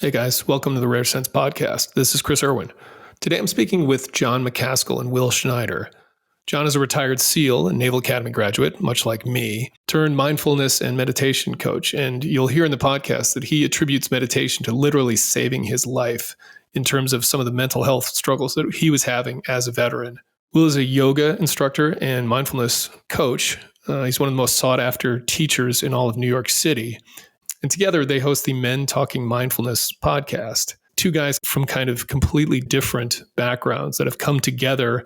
Hey guys, welcome to the Rare Sense Podcast. This is Chris Irwin. Today I'm speaking with Jon Macaskill and Will Schneider. Jon is a retired SEAL and Naval Academy graduate, much like me, turned mindfulness and meditation coach. And you'll hear in the podcast that he attributes meditation to literally saving his life in terms of some of the mental health struggles that he was having as a veteran. Will is a yoga instructor and mindfulness coach. He's one of the most sought after teachers in all of New York City. And together they host the Men Talking Mindfulness podcast. Two guys from kind of completely different backgrounds that have come together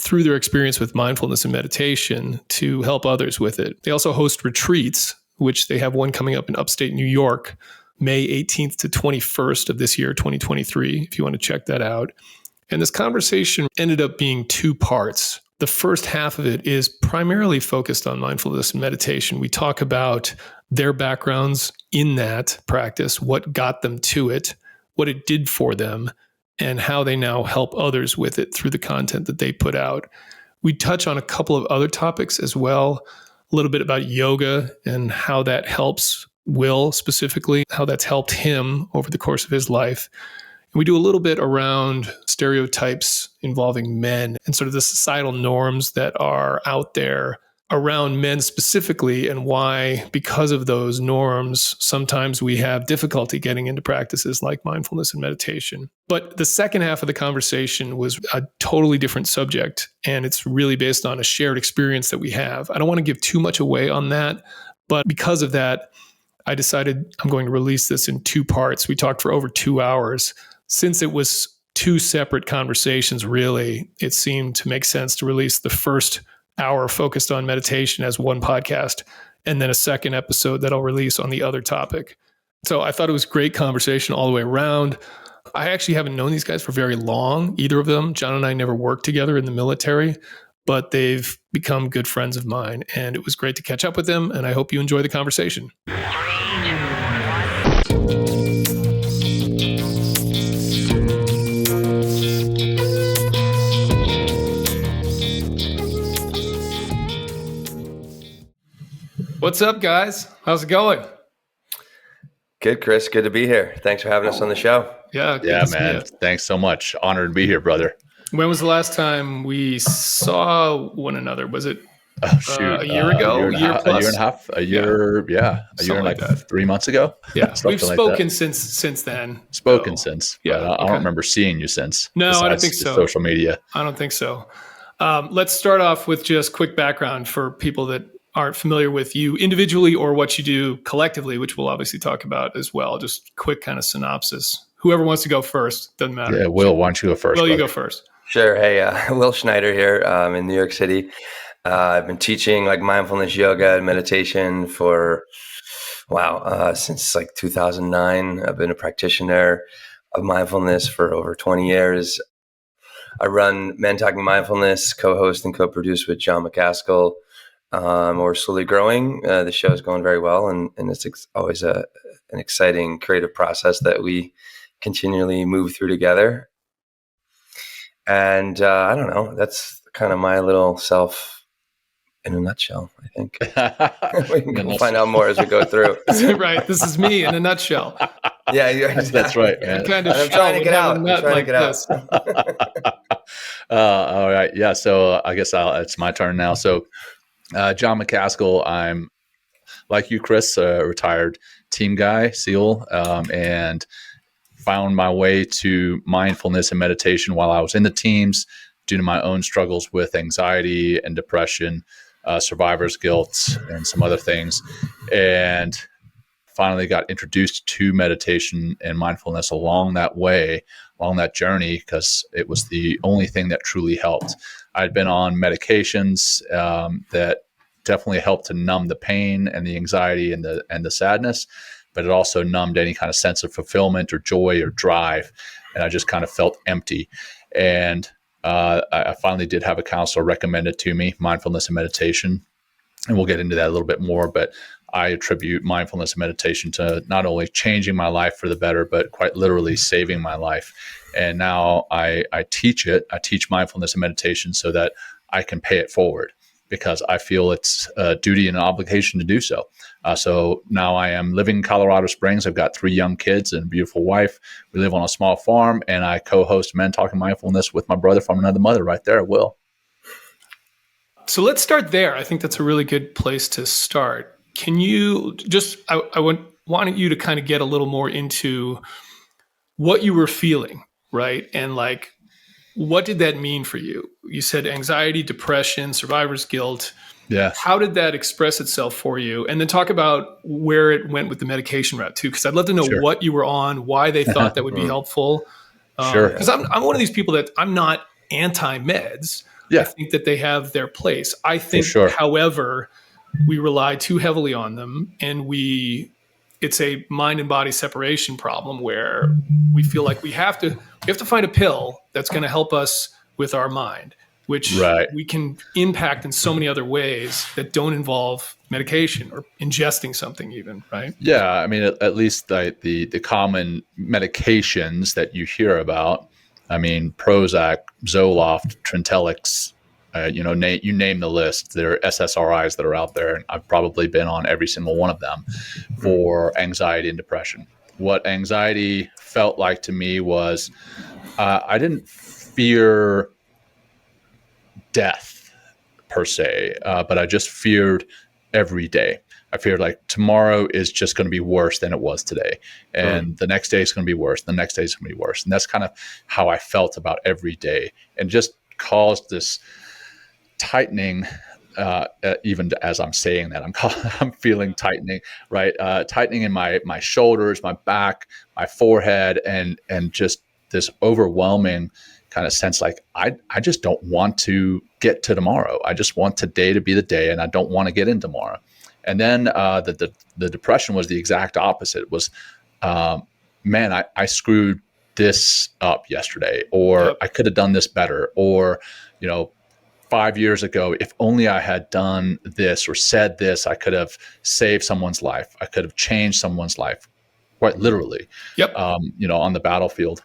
through their experience with mindfulness and meditation to help others with it. They also host retreats, which they have one coming up in upstate New York, May 18th to 21st of this year, 2023, if you want to check that out. And this conversation ended up being two parts. The first half of it is primarily focused on mindfulness and meditation. We talk about their backgrounds in that practice, what got them to it, what it did for them, and how they now help others with it through the content that they put out. We touch on a couple of other topics as well, a little bit about yoga and how that helps Will specifically, how that's helped him over the course of his life. And we do a little bit around stereotypes involving men and sort of the societal norms that are out there around men specifically, and why, because of those norms, sometimes we have difficulty getting into practices like mindfulness and meditation. But the second half of the conversation was a totally different subject, and it's really based on a shared experience that we have. I don't want to give too much away on that, but because of that, I decided I'm going to release this in two parts. We talked for over 2 hours. Since it was two separate conversations, really, it seemed to make sense to release the first hour focused on meditation as one podcast, and then a second episode that I'll release on the other topic. So I thought it was great conversation all the way around. I actually haven't known these guys for very long, either of them. Jon and I never worked together in the military, but they've become good friends of mine, and it was great to catch up with them, and I hope you enjoy the conversation. What's up, guys? How's it going? Good, Chris. Good to be here. Thanks for having us on the show. Yeah, man. Thanks so much. Honored to be here, brother. When was the last time we saw one another? Was it a year ago? A year plus? A year and a half? A year and like that. 3 months ago? Yeah, we've spoken since then. Since. Yeah, but I don't remember seeing you since. No, I don't think so. Social media. I don't think so. Let's start off with just quick background for people that aren't familiar with you individually or what you do collectively, which we'll obviously talk about as well. Just quick kind of synopsis. Whoever wants to go first, doesn't matter. Yeah, Will, why don't you go first? Will, you go first. Sure. Hey, Will Schneider here in New York City. I've been teaching like mindfulness yoga and meditation for, since like 2009. I've been a practitioner of mindfulness for over 20 years. I run Men Talking Mindfulness, co-host and co-produce with Jon Macaskill. We're slowly growing. The show is going very well, and it's always an exciting creative process that we continually move through together. And I don't know, that's kind of my little self in a nutshell, I think. We'll find out more as we go through. Right. This is me in a nutshell. Yeah, exactly. That's right, man. I'm trying to get out. All right. Yeah. So I guess it's my turn now. So Jon Macaskill, I'm like you, Chris, a retired team guy, SEAL, and found my way to mindfulness and meditation while I was in the teams due to my own struggles with anxiety and depression, survivor's guilt, and some other things. And finally got introduced to meditation and mindfulness along that way, along that journey, because it was the only thing that truly helped. I'd been on medications that definitely helped to numb the pain and the anxiety and the sadness, but it also numbed any kind of sense of fulfillment or joy or drive. And I just kind of felt empty. And I finally did have a counselor recommend it to me, mindfulness and meditation. And we'll get into that a little bit more, but I attribute mindfulness and meditation to not only changing my life for the better, but quite literally saving my life. And now I teach it. I teach mindfulness and meditation so that I can pay it forward, because I feel it's a duty and an obligation to do so. So now I am living in Colorado Springs. I've got 3 young kids and a beautiful wife. We live on a small farm, and I co-host Men Talking Mindfulness with my brother from another mother right there, Will. So let's start there. I think that's a really good place to start. Can you just, I wanted you to kind of get a little more into what you were feeling, right? And like, what did that mean for you? You said anxiety, depression, survivor's guilt. Yeah. How did that express itself for you? And then talk about where it went with the medication route too, because I'd love to know what you were on, why they thought that would be helpful. Sure. Because I'm one of these people that I'm not anti-meds. Yeah. I think that they have their place. I think, however, we rely too heavily on them, and it's a mind and body separation problem where we feel like we have to find a pill that's going to help us with our mind, which we can impact in so many other ways that don't involve medication or ingesting something even, right? Yeah. I mean, at least the common medications that you hear about, I mean, Prozac, Zoloft, Trintellix, you name the list. There are SSRIs that are out there, and I've probably been on every single one of them for anxiety and depression. What anxiety felt like to me was I didn't fear death per se, but I just feared every day. I feared like tomorrow is just going to be worse than it was today. And the next day is going to be worse. The next day is going to be worse. And that's kind of how I felt about every day, and just caused this tightening. Even as I'm saying that, I'm feeling tightening, right? Tightening in my shoulders, my back, my forehead, and just this overwhelming kind of sense like I just don't want to get to tomorrow. I just want today to be the day, and I don't want to get in tomorrow. And then the depression was the exact opposite. It was, man, I screwed this up yesterday, or I could have done this better, or 5 years ago, if only I had done this or said this, I could have saved someone's life. I could have changed someone's life, quite literally. On the battlefield.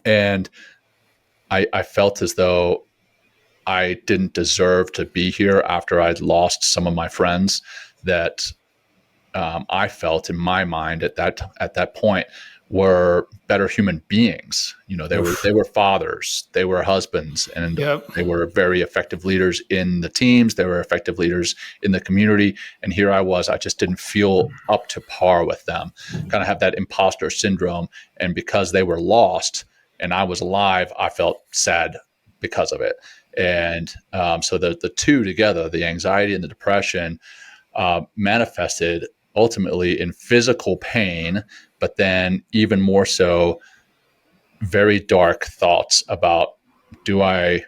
And I felt as though I didn't deserve to be here after I'd lost some of my friends that I felt in my mind at that point were better human beings. They were fathers, they were husbands, and they were very effective leaders in the teams. They were effective leaders in the community. And here I was, I just didn't feel up to par with them, kind of have that imposter syndrome. And because they were lost and I was alive, I felt sad because of it. And so the two together, the anxiety and the depression, manifested ultimately in physical pain, but then even more so, very dark thoughts about, do I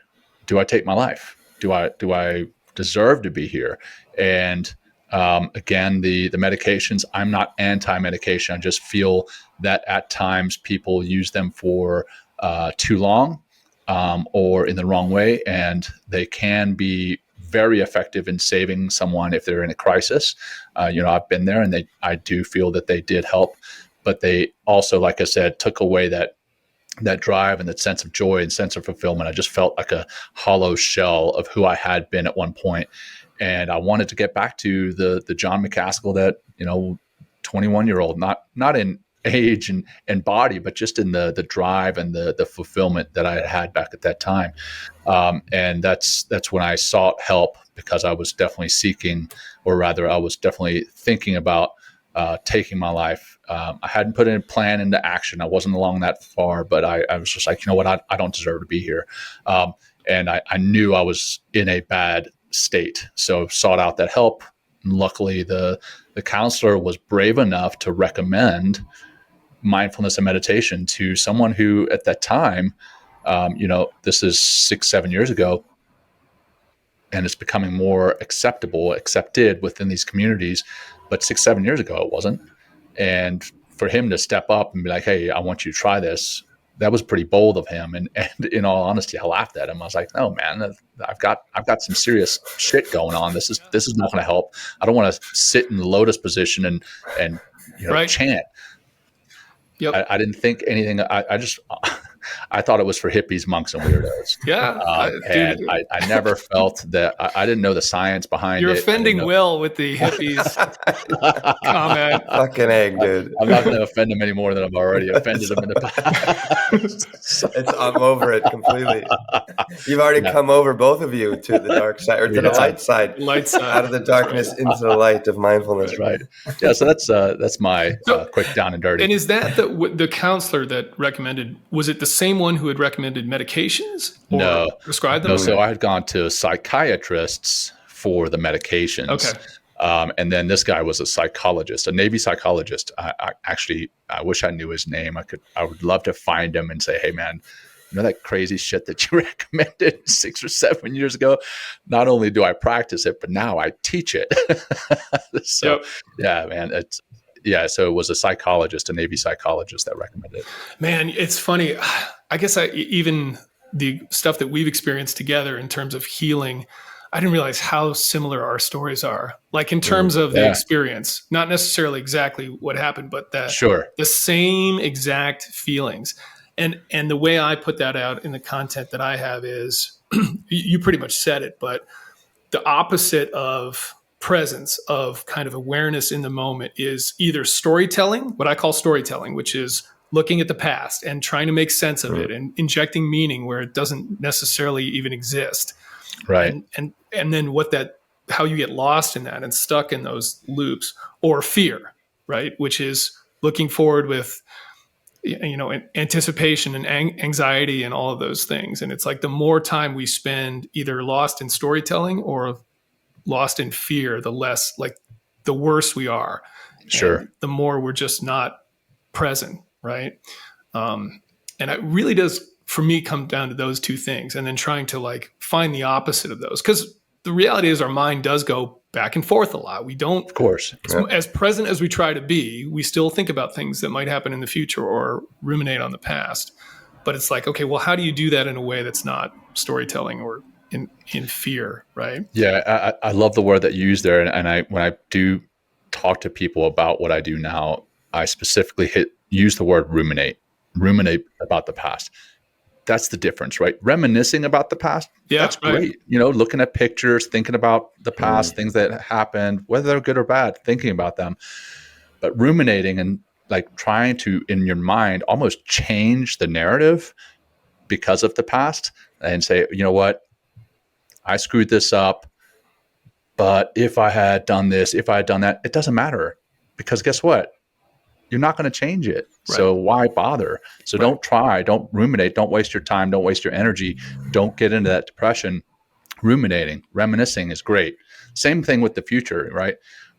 take my life? Do I deserve to be here? And again, the medications, I'm not anti-medication. I just feel that at times people use them for too long, or in the wrong way, and they can be very effective in saving someone if they're in a crisis. I've been there, and I do feel that they did help, but they also, like I said, took away that drive and that sense of joy and sense of fulfillment. I just felt like a hollow shell of who I had been at one point. And I wanted to get back to the Jon Macaskill that, 21-year-old, not in age and body, but just in the drive and the fulfillment that I had back at that time. And that's when I sought help, because I was definitely seeking, or rather I was definitely thinking about taking my life. I hadn't put a plan into action. I wasn't along that far, but I was just like, you know what, I don't deserve to be here. And I knew I was in a bad state. So sought out that help. And luckily, the counselor was brave enough to recommend mindfulness and meditation to someone who at that time, this is 6-7 years ago, and it's becoming more accepted within these communities. But 6-7 years ago, it wasn't. And for him to step up and be like, hey, I want you to try this, that was pretty bold of him. And in all honesty, I laughed at him. I was like, no, man, I've got some serious shit going on. This is not going to help. I don't want to sit in the lotus position and chant. I didn't think anything. I just I thought it was for hippies, monks, and weirdos. Yeah. And I never felt that. I didn't know the science behind You're it. offending Will with the hippies comment. Fucking egg, dude. I'm not going to offend him any more than I've already offended him in the past. I'm over it completely. You've already come over, both of you, to the dark side, or to the light side. Light side. Out of the darkness into the light of mindfulness. Right. Yeah. So that's my quick down and dirty. And is that the counselor that recommended? Was it the same one who had recommended medications? Or No. prescribed them? No. So I had gone to psychiatrists for the medications. Okay. And then this guy was a psychologist, a Navy psychologist. I wish I knew his name. I would love to find him and say, hey, man, you know that crazy shit that you recommended 6 or 7 years ago? Not only do I practice it, but now I teach it. So, yeah, man, so it was a psychologist, a Navy psychologist that recommended it. Man, it's funny. I guess even the stuff that we've experienced together in terms of healing, I didn't realize how similar our stories are. Like in terms of the experience, not necessarily exactly what happened, but the same exact feelings. And the way I put that out in the content that I have is, you pretty much said it, but the opposite of presence, of kind of awareness in the moment, is either storytelling, what I call storytelling, which is looking at the past and trying to make sense of it and injecting meaning where it doesn't necessarily even exist. Right. And then how you get lost in that and stuck in those loops, or fear, right? Which is looking forward with, anticipation and anxiety and all of those things. And it's like the more time we spend either lost in storytelling or lost in fear, the less, like, the worse we are. Sure. And the more we're just not present, right? And it really does, for me, come down to those two things, and then trying to find the opposite of those. Because the reality is our mind does go back and forth a lot. We don't, of course, as present as we try to be, we still think about things that might happen in the future or ruminate on the past. But it's like, okay, well, how do you do that in a way that's not storytelling or in fear, right? Yeah, I love the word that you use there. And when I do talk to people about what I do now, I specifically use the word ruminate about the past. That's the difference, right? Reminiscing about the past, that's great. Looking at pictures, thinking about the past, things that happened, whether they're good or bad, thinking about them. But ruminating and trying to, in your mind, almost change the narrative because of the past and say, you know what, I screwed this up, but if I had done this, if I had done that, it doesn't matter, because guess what? You're not going to change it. Right. So why bother? So don't ruminate, don't waste your time, don't waste your energy, don't get into that depression. Ruminating, reminiscing is great. Same thing with the future, right?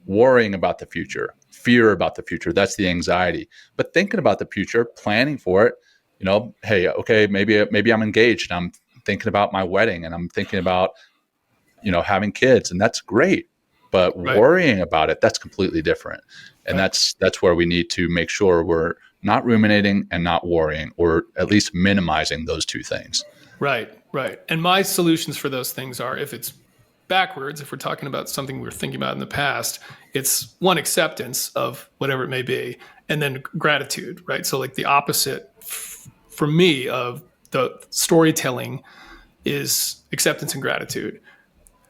Worrying about the future, fear about the future, that's the anxiety. But thinking about the future, planning for it, hey, okay, maybe I'm engaged, I'm thinking about my wedding, and I'm thinking about, having kids, and that's great. But worrying about it, that's completely different. And that's where we need to make sure we're not ruminating and not worrying, or at least minimizing those two things. Right. And my solutions for those things are, if it's backwards, if we're talking about something we were thinking about in the past, it's one, acceptance of whatever it may be, and then gratitude, right? So the opposite for me of the storytelling is acceptance and gratitude.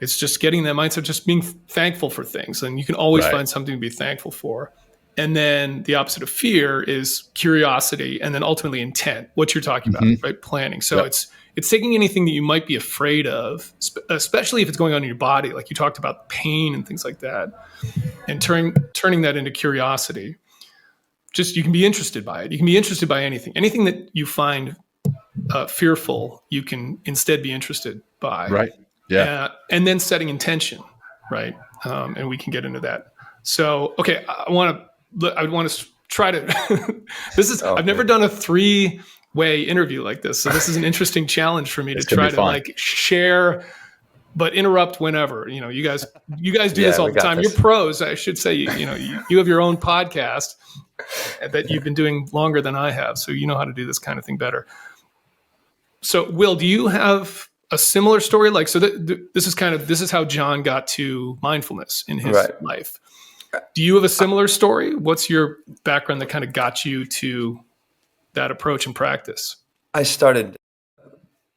It's just getting that mindset, just being thankful for things. And you can always find something to be thankful for. And then the opposite of fear is curiosity, and then ultimately intent, what you're talking about, right? Planning. So it's taking anything that you might be afraid of, especially if it's going on in your body, like you talked about pain and things like that, and turning that into curiosity. Just, you can be interested by it. You can be interested by anything that you find fearful, you can instead be interested by. Right. Yeah. And then setting intention, right? And we can get into that. So, okay, I want to try to, I've never done a 3-way interview like this. So this is an interesting challenge for me to try to share, but interrupt whenever. You guys do this all the time. You're pros, I should say. You have your own podcast that you've been doing longer than I have, so you know how to do this kind of thing better. So, Will, do you have a similar story? This is how Jon got to mindfulness in his life. Do you have a similar story? What's your background that kind of got you to that approach and practice? I started.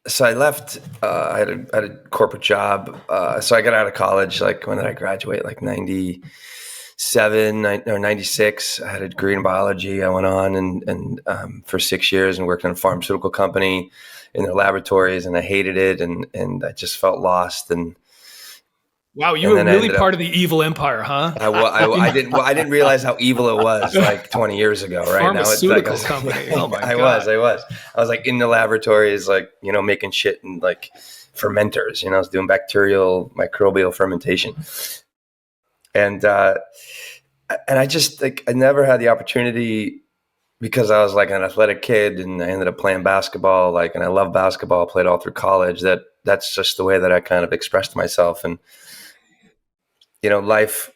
So I left. I had a corporate job. So I got out of college. Like, when did I graduate? Like 97 or 96. I had a degree in biology. I went on and for 6 years and worked in a pharmaceutical company in their laboratories, and I hated it, and I just felt lost. And Wow, you and were then really part of the evil empire, huh? I didn't. Well, I didn't realize how evil it was like 20 years ago. Right now, it's like Pharmaceutical company. Oh my I God. was like in the laboratories, like, making shit and like fermenters. I was doing bacterial microbial fermentation, and I just like I never had the opportunity because I was like an athletic kid, and I ended up playing basketball. Like, and I love basketball. I played all through college. That's just the way that I kind of expressed myself. And life,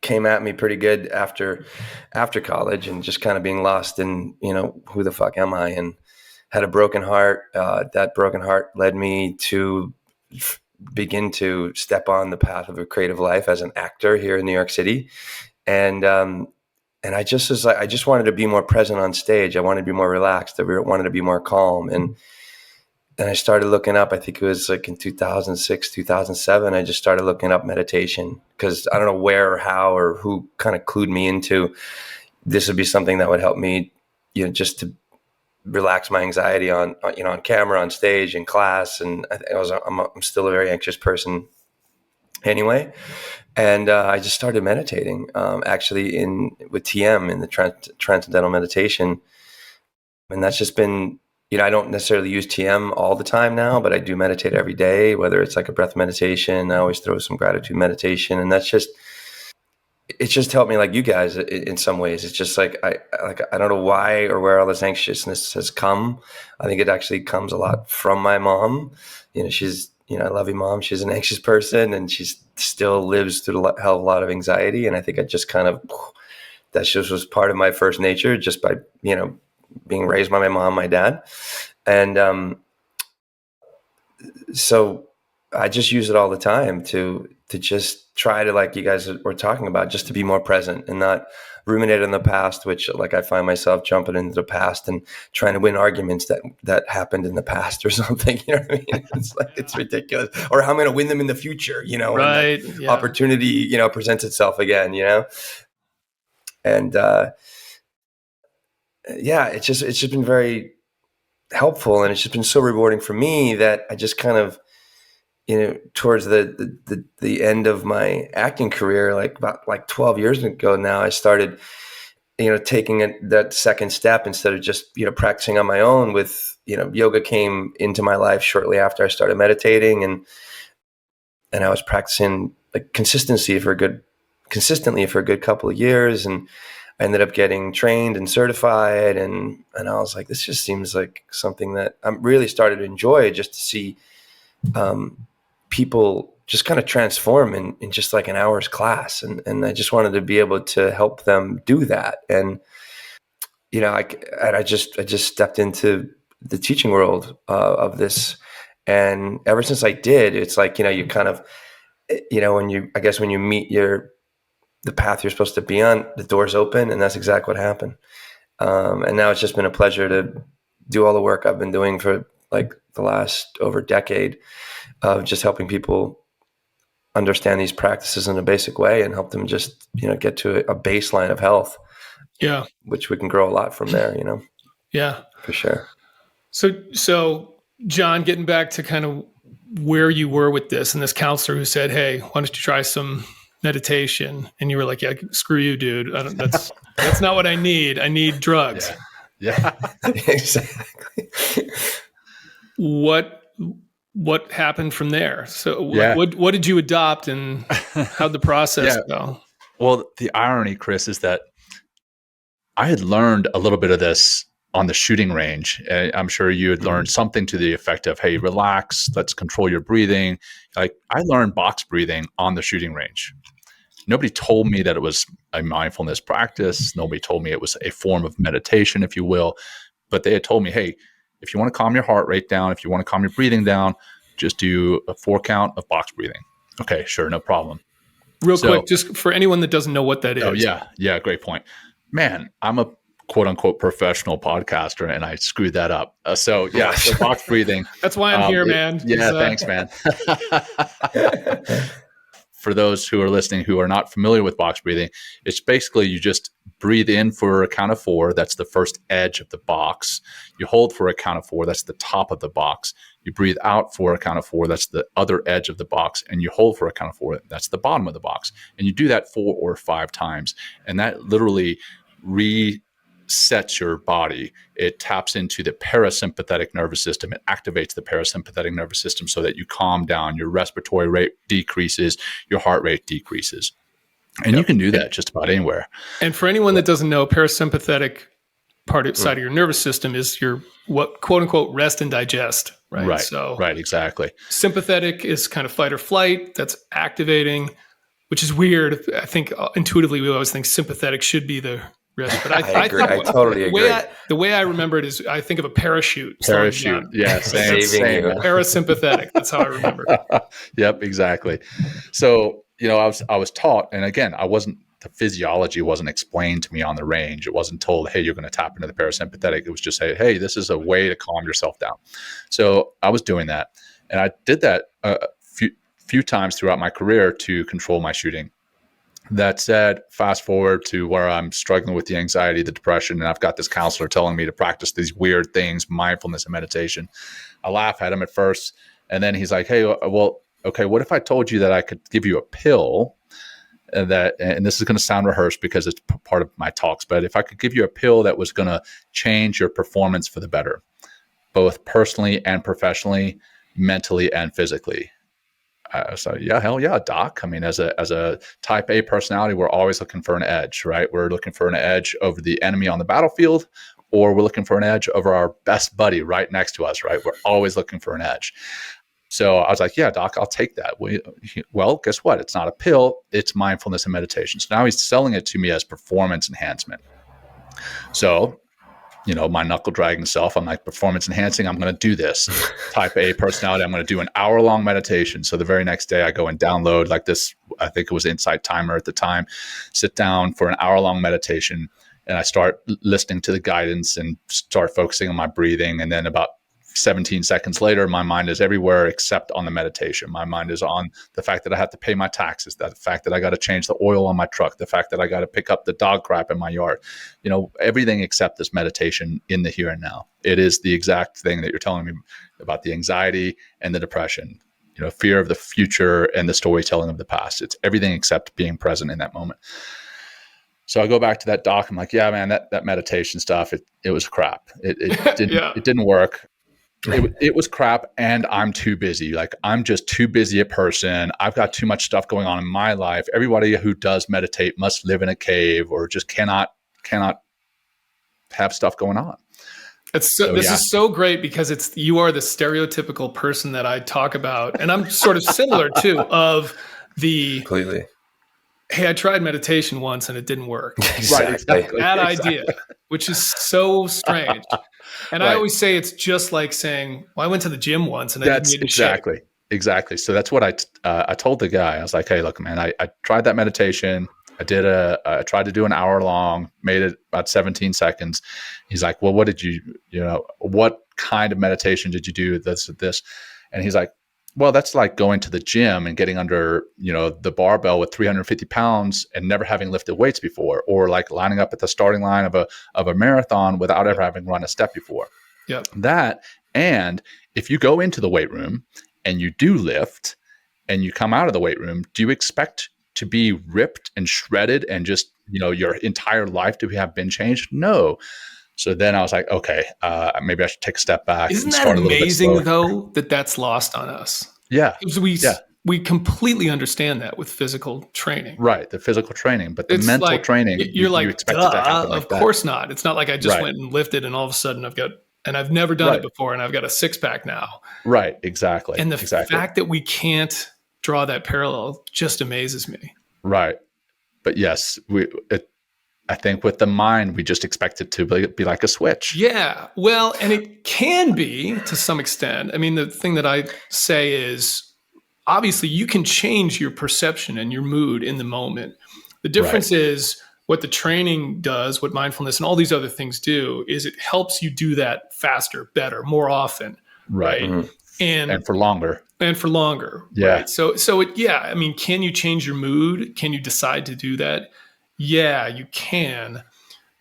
came at me pretty good after college, and just kind of being lost in, who the fuck am I? And had a broken heart. That broken heart led me to begin to step on the path of a creative life as an actor here in New York City. And I just was like, I just wanted to be more present on stage. I wanted to be more relaxed. I wanted to be more calm. And I started looking up, I think it was like in 2006, 2007, I just started looking up meditation, because I don't know where or how or who kind of clued me into this would be something that would help me, just to relax my anxiety on camera, on stage, in class. And I'm still a very anxious person anyway. And I just started meditating, actually with TM in the Transcendental Meditation. And that's just been, I don't necessarily use TM all the time now, but I do meditate every day, whether it's like a breath meditation. I always throw some gratitude meditation. And it's just helped me, like you guys, in some ways. It's just like, I don't know why or where all this anxiousness has come. I think it actually comes a lot from my mom. She's, I love you, Mom. She's an anxious person, and she still lives through a hell of a lot of anxiety. And I think I just kind of, that just was part of my first nature, just by, being raised by my mom, my dad. And so I just use it all the time to just try to, like you guys were talking about, just to be more present and not ruminate in the past, which, like, I find myself jumping into the past and trying to win arguments that happened in the past or something. You know what I mean? It's like, it's ridiculous. Or how I'm going to win them in the future, Right. and that opportunity, presents itself again, and it's just been very helpful, and it's just been so rewarding for me that I just kind of, towards the end of my acting career, about 12 years ago now, I started, taking that second step instead of just, practicing on my own with, yoga came into my life shortly after I started meditating, and I was practicing like consistently for a good couple of years, and I ended up getting trained and certified, and I was like, this just seems like something that I'm really started to enjoy, just to see people just kind of transform in just like an hour's class. And I just wanted to be able to help them do that. And, I just stepped into the teaching world of this. And ever since I did, it's like, you kind of, when you meet the path you're supposed to be on, the doors open, and that's exactly what happened. And now it's just been a pleasure to do all the work I've been doing for like the last over decade of just helping people understand these practices in a basic way and help them just, get to a baseline of health. Yeah. Which we can grow a lot from there, Yeah. For sure. So Jon, getting back to kind of where you were with this, and this counselor who said, "Hey, why don't you try some meditation?" And you were like, "Yeah, screw you, dude. That's not what I need. I need drugs." Yeah. Exactly. What happened from there? So Yeah. what did you adopt, and how'd the process go? Well, the irony, Chris, is that I had learned a little bit of this on the shooting range. I'm sure you had learned something to the effect of, hey, relax, let's control your breathing. Like, I learned box breathing on the shooting range. Nobody told me that it was a mindfulness practice. Nobody told me it was a form of meditation, if you will. But they had told me, hey, if you want to calm your heart rate down, if you want to calm your breathing down, just do a 4 count of box breathing. Okay, sure, no problem. Real quick, just for anyone that doesn't know what that is. Oh, yeah, great point. Man, I'm a quote unquote professional podcaster, and I screwed that up. So box breathing. That's why I'm here, man. Yeah, thanks, man. For those who are listening who are not familiar with box breathing, it's basically you just breathe in for a count of 4. That's the first edge of the box. You hold for a count of 4. That's the top of the box. You breathe out for a count of 4. That's the other edge of the box. And you hold for a count of 4. That's the bottom of the box. And you do that 4 or 5 times. And that literally resets your body. It taps into the parasympathetic nervous system. It activates the parasympathetic nervous system so that you calm down. Your respiratory rate decreases. Your heart rate decreases. And you can do that just about anywhere. And for anyone that doesn't know, parasympathetic side of your nervous system is your what quote unquote rest and digest, right? Right, exactly. Sympathetic is kind of fight or flight. That's activating, which is weird. I think intuitively we always think sympathetic should be the rest, but I agree. I totally agree. The way I remember it is I think of a parachute. Same. Parasympathetic. That's how I remember. Yep, exactly. So, I was taught, and again, the physiology wasn't explained to me on the range. It wasn't told, hey, you're going to tap into the parasympathetic. It was just say, hey, this is a way to calm yourself down. So I was doing that, and I did that a few times throughout my career to control my shooting. That said, fast forward to where I'm struggling with the anxiety, the depression, and I've got this counselor telling me to practice these weird things, mindfulness and meditation. I laugh at him at first, and then he's like, hey, well, okay, what if I told you that I could give you a pill and this is going to sound rehearsed because it's part of my talks, but if I could give you a pill that was going to change your performance for the better, both personally and professionally, mentally and physically. So yeah, hell yeah, doc. I mean, as a type A personality, we're always looking for an edge, right? We're looking for an edge over the enemy on the battlefield, or we're looking for an edge over our best buddy right next to us, right? We're always looking for an edge. So I was like, yeah, doc, I'll take that. Well, guess what? It's not a pill. It's mindfulness and meditation. So now he's selling it to me as performance enhancement. So, my knuckle dragging self, I'm like, performance enhancing, I'm going to do this. Type A personality, I'm going to do an hour-long meditation. So the very next day I go and download like this, I think it was Insight Timer at the time, sit down for an hour-long meditation, and I start listening to the guidance and start focusing on my breathing. And then about 17 seconds later, my mind is everywhere except on the meditation. My mind is on the fact that I have to pay my taxes, the fact that I got to change the oil on my truck, the fact that I got to pick up the dog crap in my yard, everything except this meditation in the here and now. It is the exact thing that you're telling me about the anxiety and the depression, fear of the future and the storytelling of the past. It's everything except being present in that moment. So I go back to that doc. I'm like, yeah, man, that meditation stuff, it was crap. It didn't work. It was crap, and I'm too busy. Like, I'm just too busy a person. I've got too much stuff going on in my life. Everybody who does meditate must live in a cave or just cannot have stuff going on. This is so great because you are the stereotypical person that I talk about, and I'm sort of similar too. Of the completely. Hey, I tried meditation once and it didn't work. Exactly. Exactly. Bad idea, which is so strange. And I always say it's just like saying, well, I went to the gym once and I didn't need to shake. Exactly. So that's what I told the guy. I was like, hey, look, man, I tried that meditation. I tried to do an hour long, made it about 17 seconds. He's like, well, what kind of meditation did you do? This. And he's like, well, that's like going to the gym and getting under, the barbell with 350 pounds and never having lifted weights before, or like lining up at the starting line of a marathon without ever having run a step before. Yeah. That, and if you go into the weight room and you do lift and you come out of the weight room, do you expect to be ripped and shredded and just, your entire life to have been changed? No. So then I was like, okay, maybe I should take a step back. Isn't that amazing, though, that's lost on us? Yeah. Because we completely understand that with physical training. Right, the physical training. But the mental training, you expect it to happen like of course not. It's not like I just went and lifted and all of a sudden I've never done it before and I've got a six-pack now. Right, exactly. And the fact that we can't draw that parallel just amazes me. Right. But yes, I think with the mind, we just expect it to be like a switch. Yeah. Well, and it can be to some extent. I mean, the thing that I say is obviously you can change your perception and your mood in the moment. The difference is what the training does, what mindfulness and all these other things do, is it helps you do that faster, better, more often, right? Mm-hmm. And for longer. And for longer, Yeah. right? So I mean, can you change your mood? Can you decide to do that? Yeah, you can,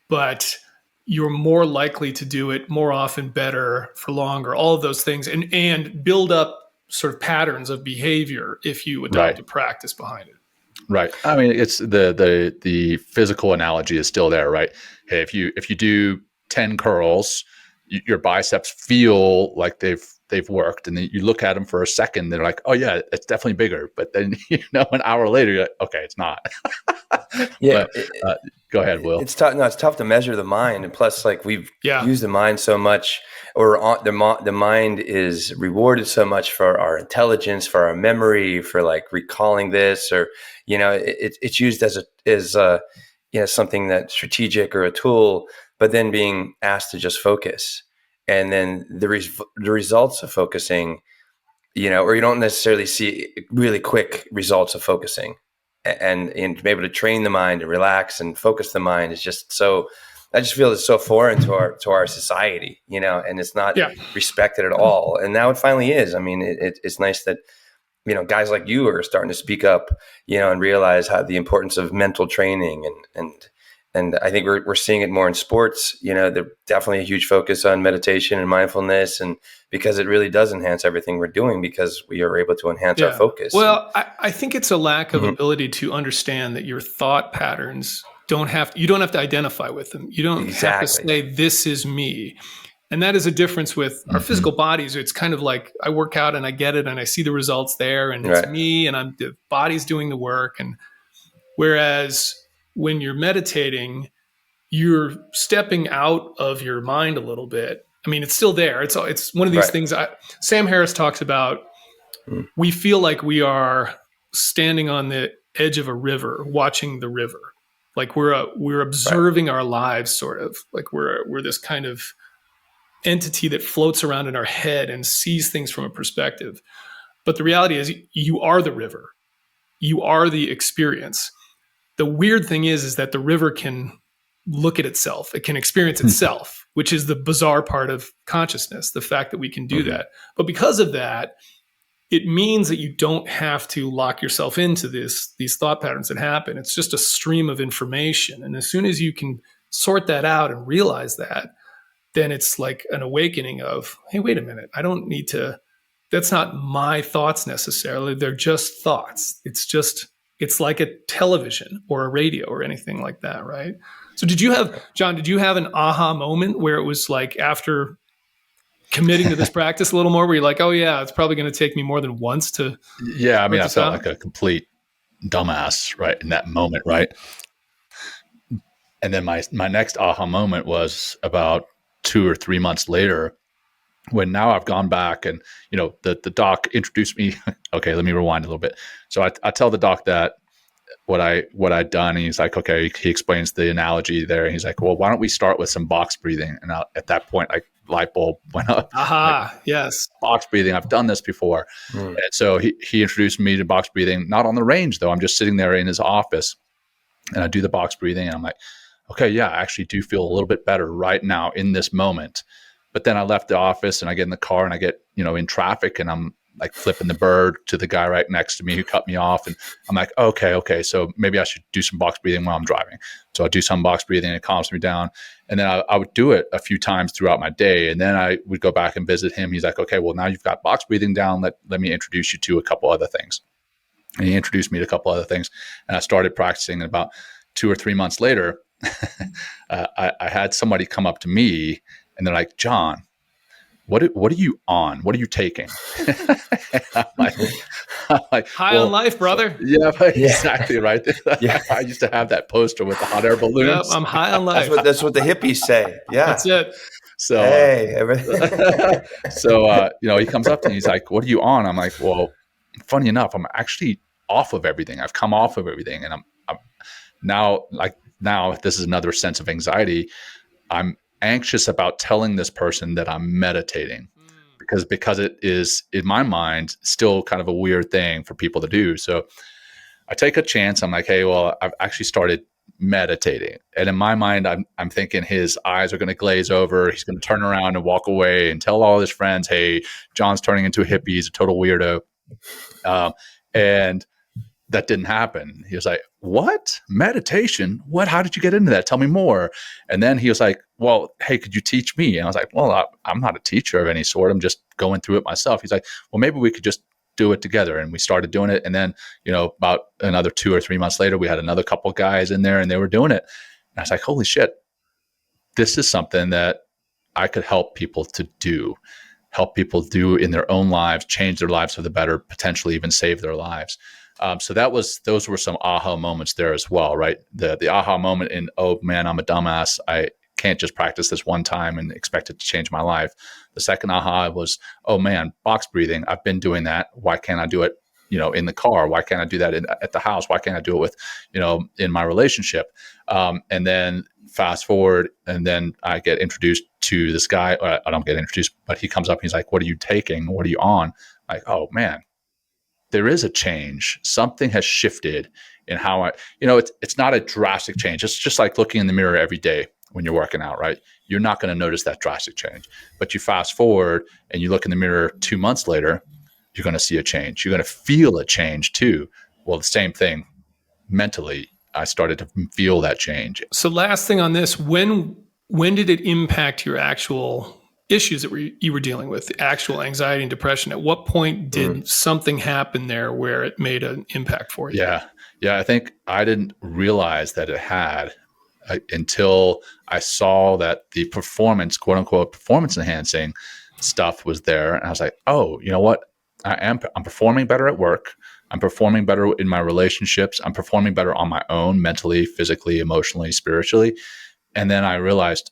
but you're more likely to do it more often, better, for longer, all of those things, and build up sort of patterns of behavior if you adopt a practice behind it. Right. I mean, it's the physical analogy is still there, right? Hey, if you do 10 curls, your biceps feel like they've worked, and then you look at them for a second, they're like, oh yeah, it's definitely bigger. But then an hour later, you're like, okay, it's not. Yeah. But, go ahead, Will. It's tough. No, it's tough to measure the mind, and plus, like we've used the mind so much, or the mind is rewarded so much for our intelligence, for our memory, for like recalling this, or it's used as something that's strategic or a tool, but then being asked to just focus, and then the results of focusing, or you don't necessarily see really quick results of focusing. And to be able to train the mind and relax and focus the mind is just so. I just feel it's so foreign to our society, and it's not respected at all. And now it finally is. I mean, it's nice that guys like you are starting to speak up, and realize how the importance of mental training and I think we're seeing it more in sports. There's definitely a huge focus on meditation and mindfulness, and because it really does enhance everything we're doing, because we are able to enhance our focus. Well, I think it's a lack of ability to understand that your thought patterns you don't have to identify with them. You don't have to say, this is me. And that is a difference with our physical bodies. It's kind of like I work out and I get it and I see the results there, and it's me, and the body's doing the work. And whereas when you're meditating, you're stepping out of your mind a little bit. I mean, it's still there. It's one of these things. Sam Harris talks about. We feel like we are standing on the edge of a river, watching the river, like we're observing our lives, sort of like we're this kind of entity that floats around in our head and sees things from a perspective. But the reality is, you are the river. You are the experience. The weird thing is that the river can look at itself. It can experience itself, which is the bizarre part of consciousness, the fact that we can do that. But because of that, it means that you don't have to lock yourself into these thought patterns that happen. It's just a stream of information. And as soon as you can sort that out and realize that, then it's like an awakening of, hey, wait a minute, I don't need to, that's not my thoughts necessarily. They're just thoughts. It's like a television or a radio or anything like that, right? So Jon, did you have an aha moment where it was like after committing to this practice a little more, where you're like, oh yeah, it's probably going to take me more than once to I mean, I felt like a complete dumbass, right, in that moment, right? And then my next aha moment was about 2 or 3 months later, when now I've gone back and, the doc introduced me. Okay, let me rewind a little bit. So I tell the doc that what I'd done, and he's like, okay, he explains the analogy there. And he's like, well, why don't we start with some box breathing? And at that point, like, light bulb went up. Yes. Box breathing. I've done this before. And so he introduced me to box breathing, not on the range though. I'm just sitting there in his office and I do the box breathing and I'm like, okay, yeah, I actually do feel a little bit better right now in this moment. But then I left the office and I get in the car and I get, in traffic, and I'm like flipping the bird to the guy right next to me who cut me off. And I'm like, okay. So maybe I should do some box breathing while I'm driving. So I do some box breathing and it calms me down. And then I would do it a few times throughout my day. And then I would go back and visit him. He's like, okay, well, now you've got box breathing down. Let me introduce you to a couple other things. And he introduced me to a couple other things. And I started practicing. And about 2 or 3 months later, I had somebody come up to me and they're like, Jon, what are you on? What are you taking? I'm like, high on life, brother. Yeah, exactly right. I used to have that poster with the hot air balloons. Yep, I'm high on life. That's what the hippies say. Yeah, that's it. So, he comes up to me. He's like, "What are you on?" I'm like, "Well, funny enough, I'm actually off of everything. I've come off of everything, and I'm now this is another sense of anxiety. I'm anxious about telling this person that I'm meditating because it is, in my mind, still kind of a weird thing for people to do. So I take a chance. I'm like, hey, well, I've actually started meditating. And in my mind, I'm thinking his eyes are going to glaze over. He's going to turn around and walk away and tell all his friends, hey, John's turning into a hippie. He's a total weirdo. And that didn't happen. He was like, what? Meditation? What? How did you get into that? Tell me more. And then he was like, well, hey, could you teach me? And I was like, well, I'm not a teacher of any sort. I'm just going through it myself. He's like, well, maybe we could just do it together. And we started doing it. And then, about another 2 or 3 months later, we had another couple of guys in there and they were doing it. And I was like, holy shit, this is something that I could help people to help people do in their own lives, change their lives for the better, potentially even save their lives. So those were some aha moments there as well, right? The aha moment in, oh man, I'm a dumbass. I can't just practice this one time and expect it to change my life. The second aha was, oh man, box breathing. I've been doing that. Why can't I do it, in the car? Why can't I do that at the house? Why can't I do it with, in my relationship? And then fast forward, and then I get introduced to this guy. Or I don't get introduced, but he comes up and he's like, what are you taking? What are you on? Like, oh man, there is a change. Something has shifted in how it's not a drastic change. It's just like looking in the mirror every day when you're working out, right? You're not going to notice that drastic change. But you fast forward and you look in the mirror 2 months later, you're going to see a change. You're going to feel a change too. Well, the same thing mentally. I started to feel that change. So last thing on this, when did it impact your actual issues that you were dealing with, the actual anxiety and depression? At what point did something happen there where it made an impact for you? Yeah. I think I didn't realize that it had until I saw that the performance, quote unquote, performance enhancing stuff was there. And I was like, oh, you know what? I'm performing better at work. I'm performing better in my relationships. I'm performing better on my own, mentally, physically, emotionally, spiritually. And then I realized,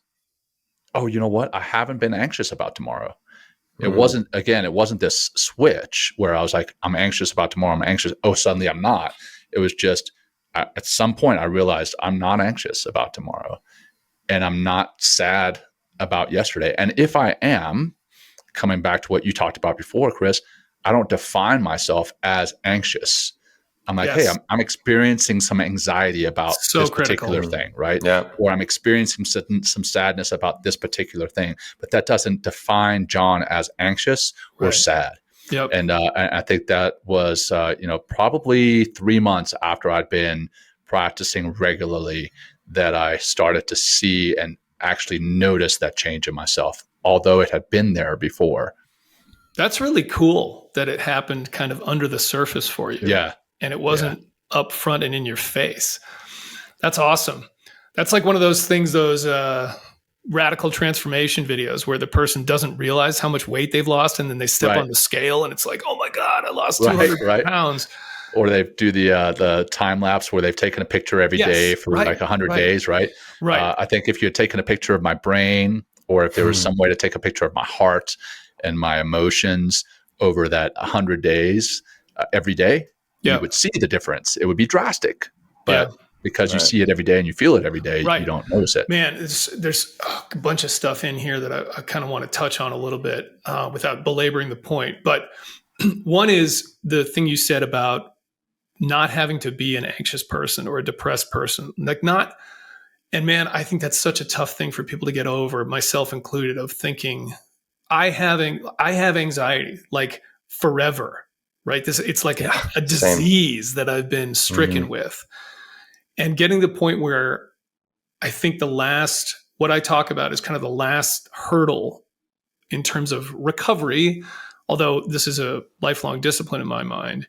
oh, you know what? I haven't been anxious about tomorrow. It wasn't this switch where I was like, I'm anxious about tomorrow. I'm anxious. Oh, suddenly I'm not. It was just at some point I realized I'm not anxious about tomorrow and I'm not sad about yesterday. And if I am, coming back to what you talked about before, Chris, I don't define myself as anxious. I'm like, hey, I'm experiencing some anxiety about this particular thing, right? Yeah. Or I'm experiencing some sadness about this particular thing, but that doesn't define Jon as anxious or sad. Yep. And I think that was, probably 3 months after I'd been practicing regularly that I started to see and actually notice that change in myself, although it had been there before. That's really cool that it happened kind of under the surface for you. Yeah. And it wasn't up front and in your face. That's awesome. That's like one of those things, those radical transformation videos where the person doesn't realize how much weight they've lost and then they step on the scale and it's like, oh my God, I lost 200 pounds. Or they do the time lapse where they've taken a picture every day for like 100 days, right? Right. I think if you had taken a picture of my brain, or if there was some way to take a picture of my heart and my emotions over that 100 days every day, you would see the difference. It would be drastic, but because you see it every day and you feel it every day, you don't notice it. Man, there's a bunch of stuff in here that I kind of want to touch on a little bit without belaboring the point. But one is the thing you said about not having to be an anxious person or a depressed person. And man, I think that's such a tough thing for people to get over, myself included, of thinking I have anxiety like forever, right? It's like a disease that I've been stricken with. And getting to the point where I think what I talk about is kind of the last hurdle in terms of recovery, although this is a lifelong discipline in my mind.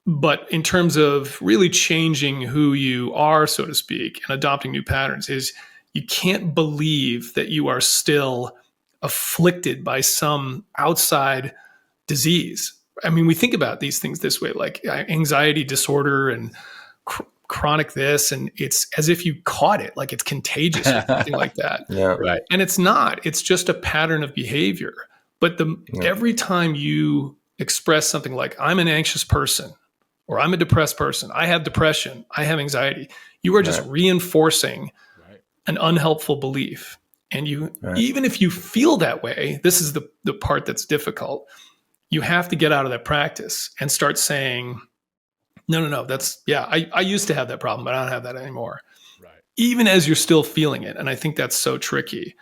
But in terms of really changing who you are, so to speak, and adopting new patterns, is you can't believe that you are still afflicted by some outside disease. I mean, we think about these things this way, like anxiety disorder and chronic this, and it's as if you caught it, like it's contagious or something like that. Yeah, right. And it's not. It's just a pattern of behavior. But every time you express something like, I'm an anxious person, or I'm a depressed person, I have depression, I have anxiety, you are just reinforcing an unhelpful belief. And even if you feel that way, this is the part that's difficult. You have to get out of that practice and start saying, No. I used to have that problem, but I don't have that anymore. Right. Even as you're still feeling it. And I think that's so tricky.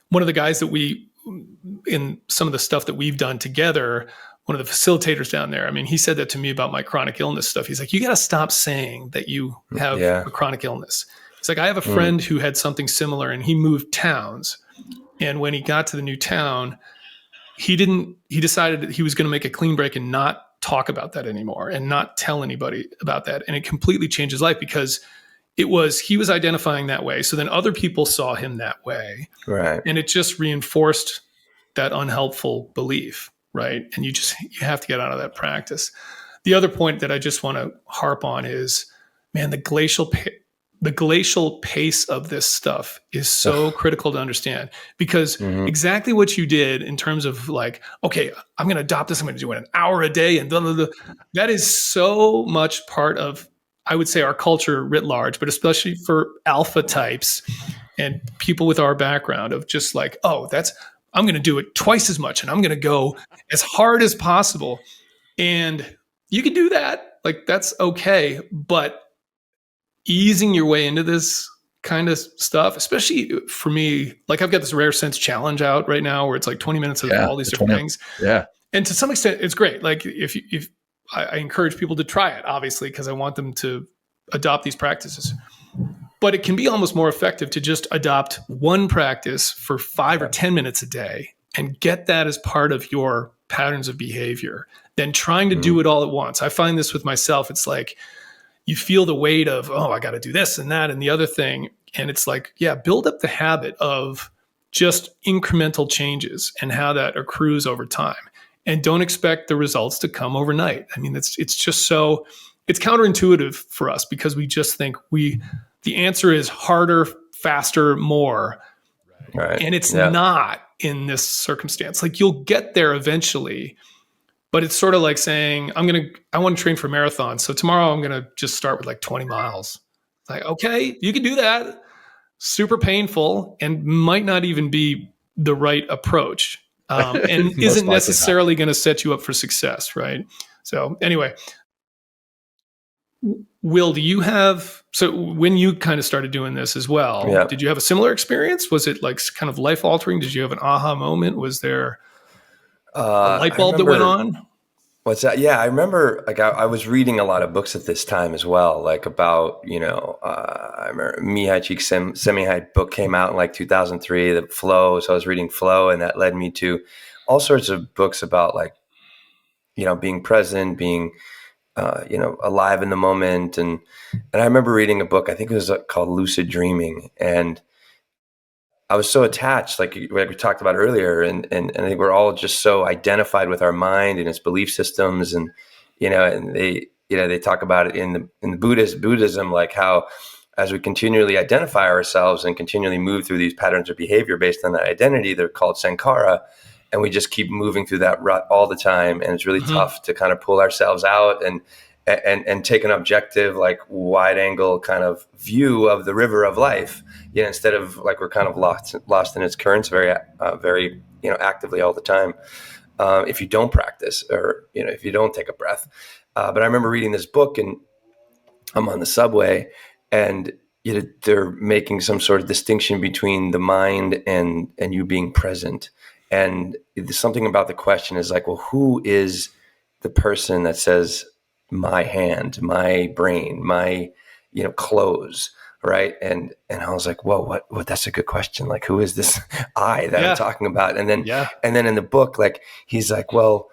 One of the guys that in some of the stuff that we've done together, one of the facilitators down there, I mean, he said that to me about my chronic illness stuff. He's like, you got to stop saying that you have a chronic illness. He's like, I have a friend who had something similar and he moved towns. And when he got to the new town, he decided that he was going to make a clean break and not talk about that anymore and not tell anybody about that. And it completely changed his life because he was identifying that way. So then other people saw him that way. Right. And it just reinforced that unhelpful belief. Right. And you have to get out of that practice. The other point that I just want to harp on is, man, the glacial pace of this stuff is so critical to understand, because exactly what you did in terms of like, okay, I'm going to adopt this. I'm going to do it an hour a day and blah, blah, blah. That is so much part of, I would say, our culture writ large, but especially for alpha types and people with our background of just like, I'm going to do it twice as much and I'm going to go as hard as possible. And you can do that. Like, that's okay. But easing your way into this kind of stuff, especially for me, like I've got this rare sense challenge out right now where it's like 20 minutes of all these different things. Yeah. And to some extent it's great. Like if I encourage people to try it, obviously, because I want them to adopt these practices, but it can be almost more effective to just adopt one practice for 5 or 10 minutes a day and get that as part of your patterns of behavior than trying to do it all at once. I find this with myself. It's like, you feel the weight of, I got to do this and that and the other thing. And it's like, build up the habit of just incremental changes and how that accrues over time. And don't expect the results to come overnight. I mean, it's just so, it's counterintuitive for us because we just think the answer is harder, faster, more. Right. And it's not in this circumstance. Like, you'll get there eventually. But it's sort of like saying, I want to train for marathons. So tomorrow I'm going to just start with like 20 miles. Like, okay, you can do that. Super painful and might not even be the right approach. And isn't necessarily going to set you up for success, right? So anyway, Will, so when you kind of started doing this as well, did you have a similar experience? Was it like kind of life altering? Did you have an aha moment? Was there a light bulb that went on? What's that? Yeah, I remember. Like, I was reading a lot of books at this time as well. Like about, I remember Mihaly Csikszentmihalyi book came out in like 2003, the Flow. So I was reading Flow, and that led me to all sorts of books about like, being present, being, alive in the moment. And I remember reading a book. I think it was called Lucid Dreaming, and I was so attached, like we talked about earlier, and I think we're all just so identified with our mind and its belief systems, and and they talk about it in the Buddhism, like how as we continually identify ourselves and continually move through these patterns of behavior based on that identity, they're called sankhara, and we just keep moving through that rut all the time, and it's really tough to kind of pull ourselves out and take an objective, like wide angle kind of view of the river of life, instead of like we're kind of lost in its currents very actively all the time. If you don't practice or, if you don't take a breath. But I remember reading this book and I'm on the subway and they're making some sort of distinction between the mind and you being present. And something about the question is like, well, who is the person that says my hand, my brain, my, clothes, right? And I was like, whoa, what? That's a good question. Like, who is this I that I'm talking about? And then in the book, like, he's like, well,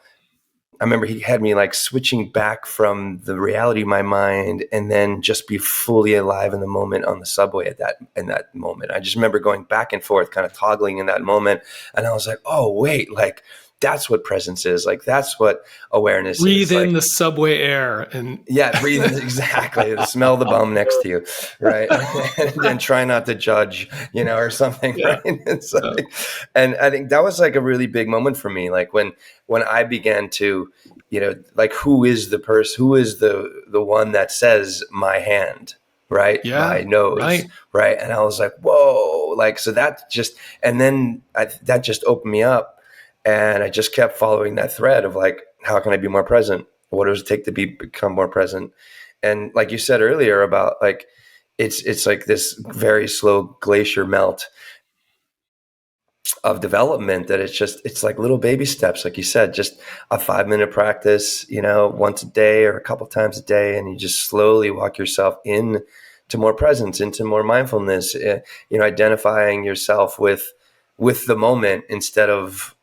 I remember he had me like switching back from the reality of my mind and then just be fully alive in the moment on the subway in that moment. I just remember going back and forth, kind of toggling in that moment. And I was like, oh, wait, like, that's what presence is. Like, that's what awareness breathe is. In like, the subway air and breathe in, exactly. Smell the bum next to you, right? And then try not to judge, or something, right? And I think that was like a really big moment for me. Like when I began to, like, who is the person? Who is the one that says my hand? Right. Yeah. My nose. Right. And I was like, whoa, like, so that just, and then that just opened me up. And I just kept following that thread of like, how can I be more present? What does it take to become more present? And like you said earlier about like, it's like this very slow glacier melt of development, that it's like little baby steps, like you said, just a 5-minute practice, once a day or a couple times a day. And you just slowly walk yourself in to more presence, into more mindfulness, identifying yourself with the moment instead of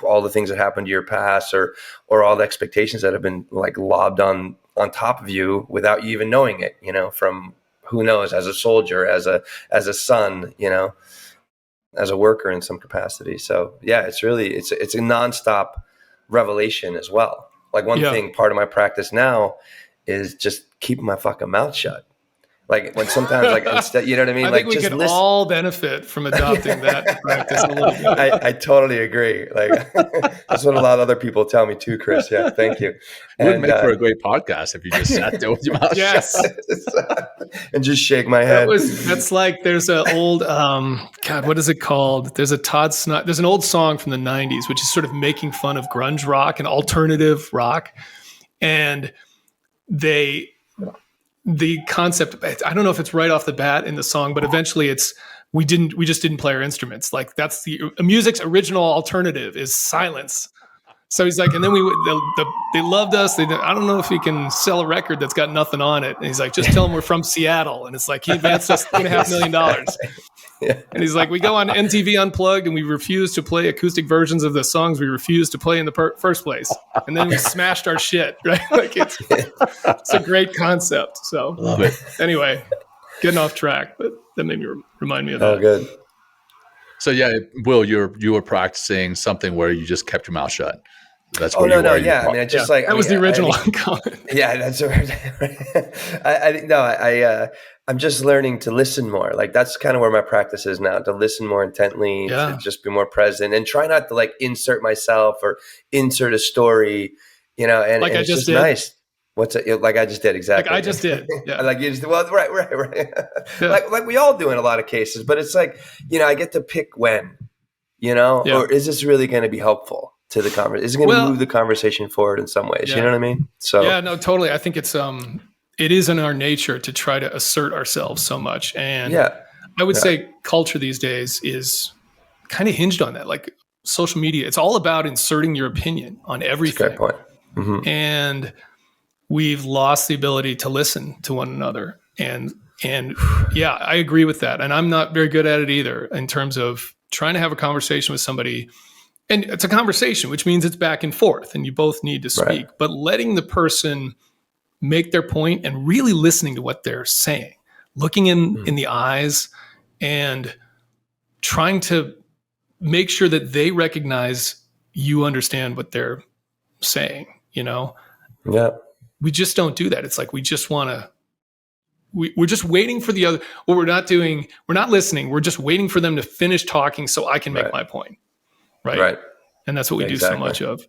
all the things that happened to your past or all the expectations that have been like lobbed on top of you without you even knowing it, from who knows, as a soldier, as a son, as a worker in some capacity. So yeah, it's a nonstop revelation as well. Like one thing, part of my practice now is just keeping my fucking mouth shut. Like when sometimes, like instead, you know what I mean? I like think we just could all benefit from adopting that practice a little bit. I totally agree. Like that's what a lot of other people tell me too, Chris. Yeah, thank you. It would make for a great podcast if you just sat there with your mouth shut and just shake my head. That's like there's an old God, what is it called? There's an old song from the 90s which is sort of making fun of grunge rock and alternative rock, and the concept, I don't know if it's right off the bat in the song, but eventually it's we just didn't play our instruments. Like that's the music's original alternative is silence. So he's like, and then they loved us. I don't know if he can sell a record that's got nothing on it. And he's like, just tell them we're from Seattle. And it's like, he advanced us $2.5 million. Yeah. And he's like, we go on MTV Unplugged and we refuse to play acoustic versions of the songs we refused to play in the first place. And then we smashed our shit, right? Like it's a great concept. So love it. Anyway, getting off track, but that made me remind me of that. Oh, good. So yeah, Will, you were practicing something where you just kept your mouth shut. That's what no. Yeah. I mean, that was the original comment. Yeah, that's I'm just learning to listen more. Like that's kind of where my practice is now, to listen more intently, to just be more present and try not to like insert myself or insert a story, and like it's I just did. Nice. What's it? Like I just did, exactly. Like I just did. Yeah. Like you just, well, right. Yeah. Like we all do in a lot of cases, but it's like, I get to pick when, or is this really going to be helpful to the conversation? Is it going to move the conversation forward in some ways? You know what I mean? So yeah, no, totally. I think it is in our nature to try to assert ourselves so much. And I would say culture these days is kind of hinged on that. Like social media, it's all about inserting your opinion on everything. That's a great point. Mm-hmm. And we've lost the ability to listen to one another. And yeah, I agree with that. And I'm not very good at it either in terms of trying to have a conversation with somebody. And it's a conversation, which means it's back and forth and you both need to speak, but letting the person make their point and really listening to what they're saying, looking in the eyes and trying to make sure that they recognize you understand what they're saying, Yeah. We just don't do that. It's like we just want to, we're just waiting for the other, what we're not doing, we're not listening. We're just waiting for them to finish talking so I can make my point. Right. And that's what we do so much of.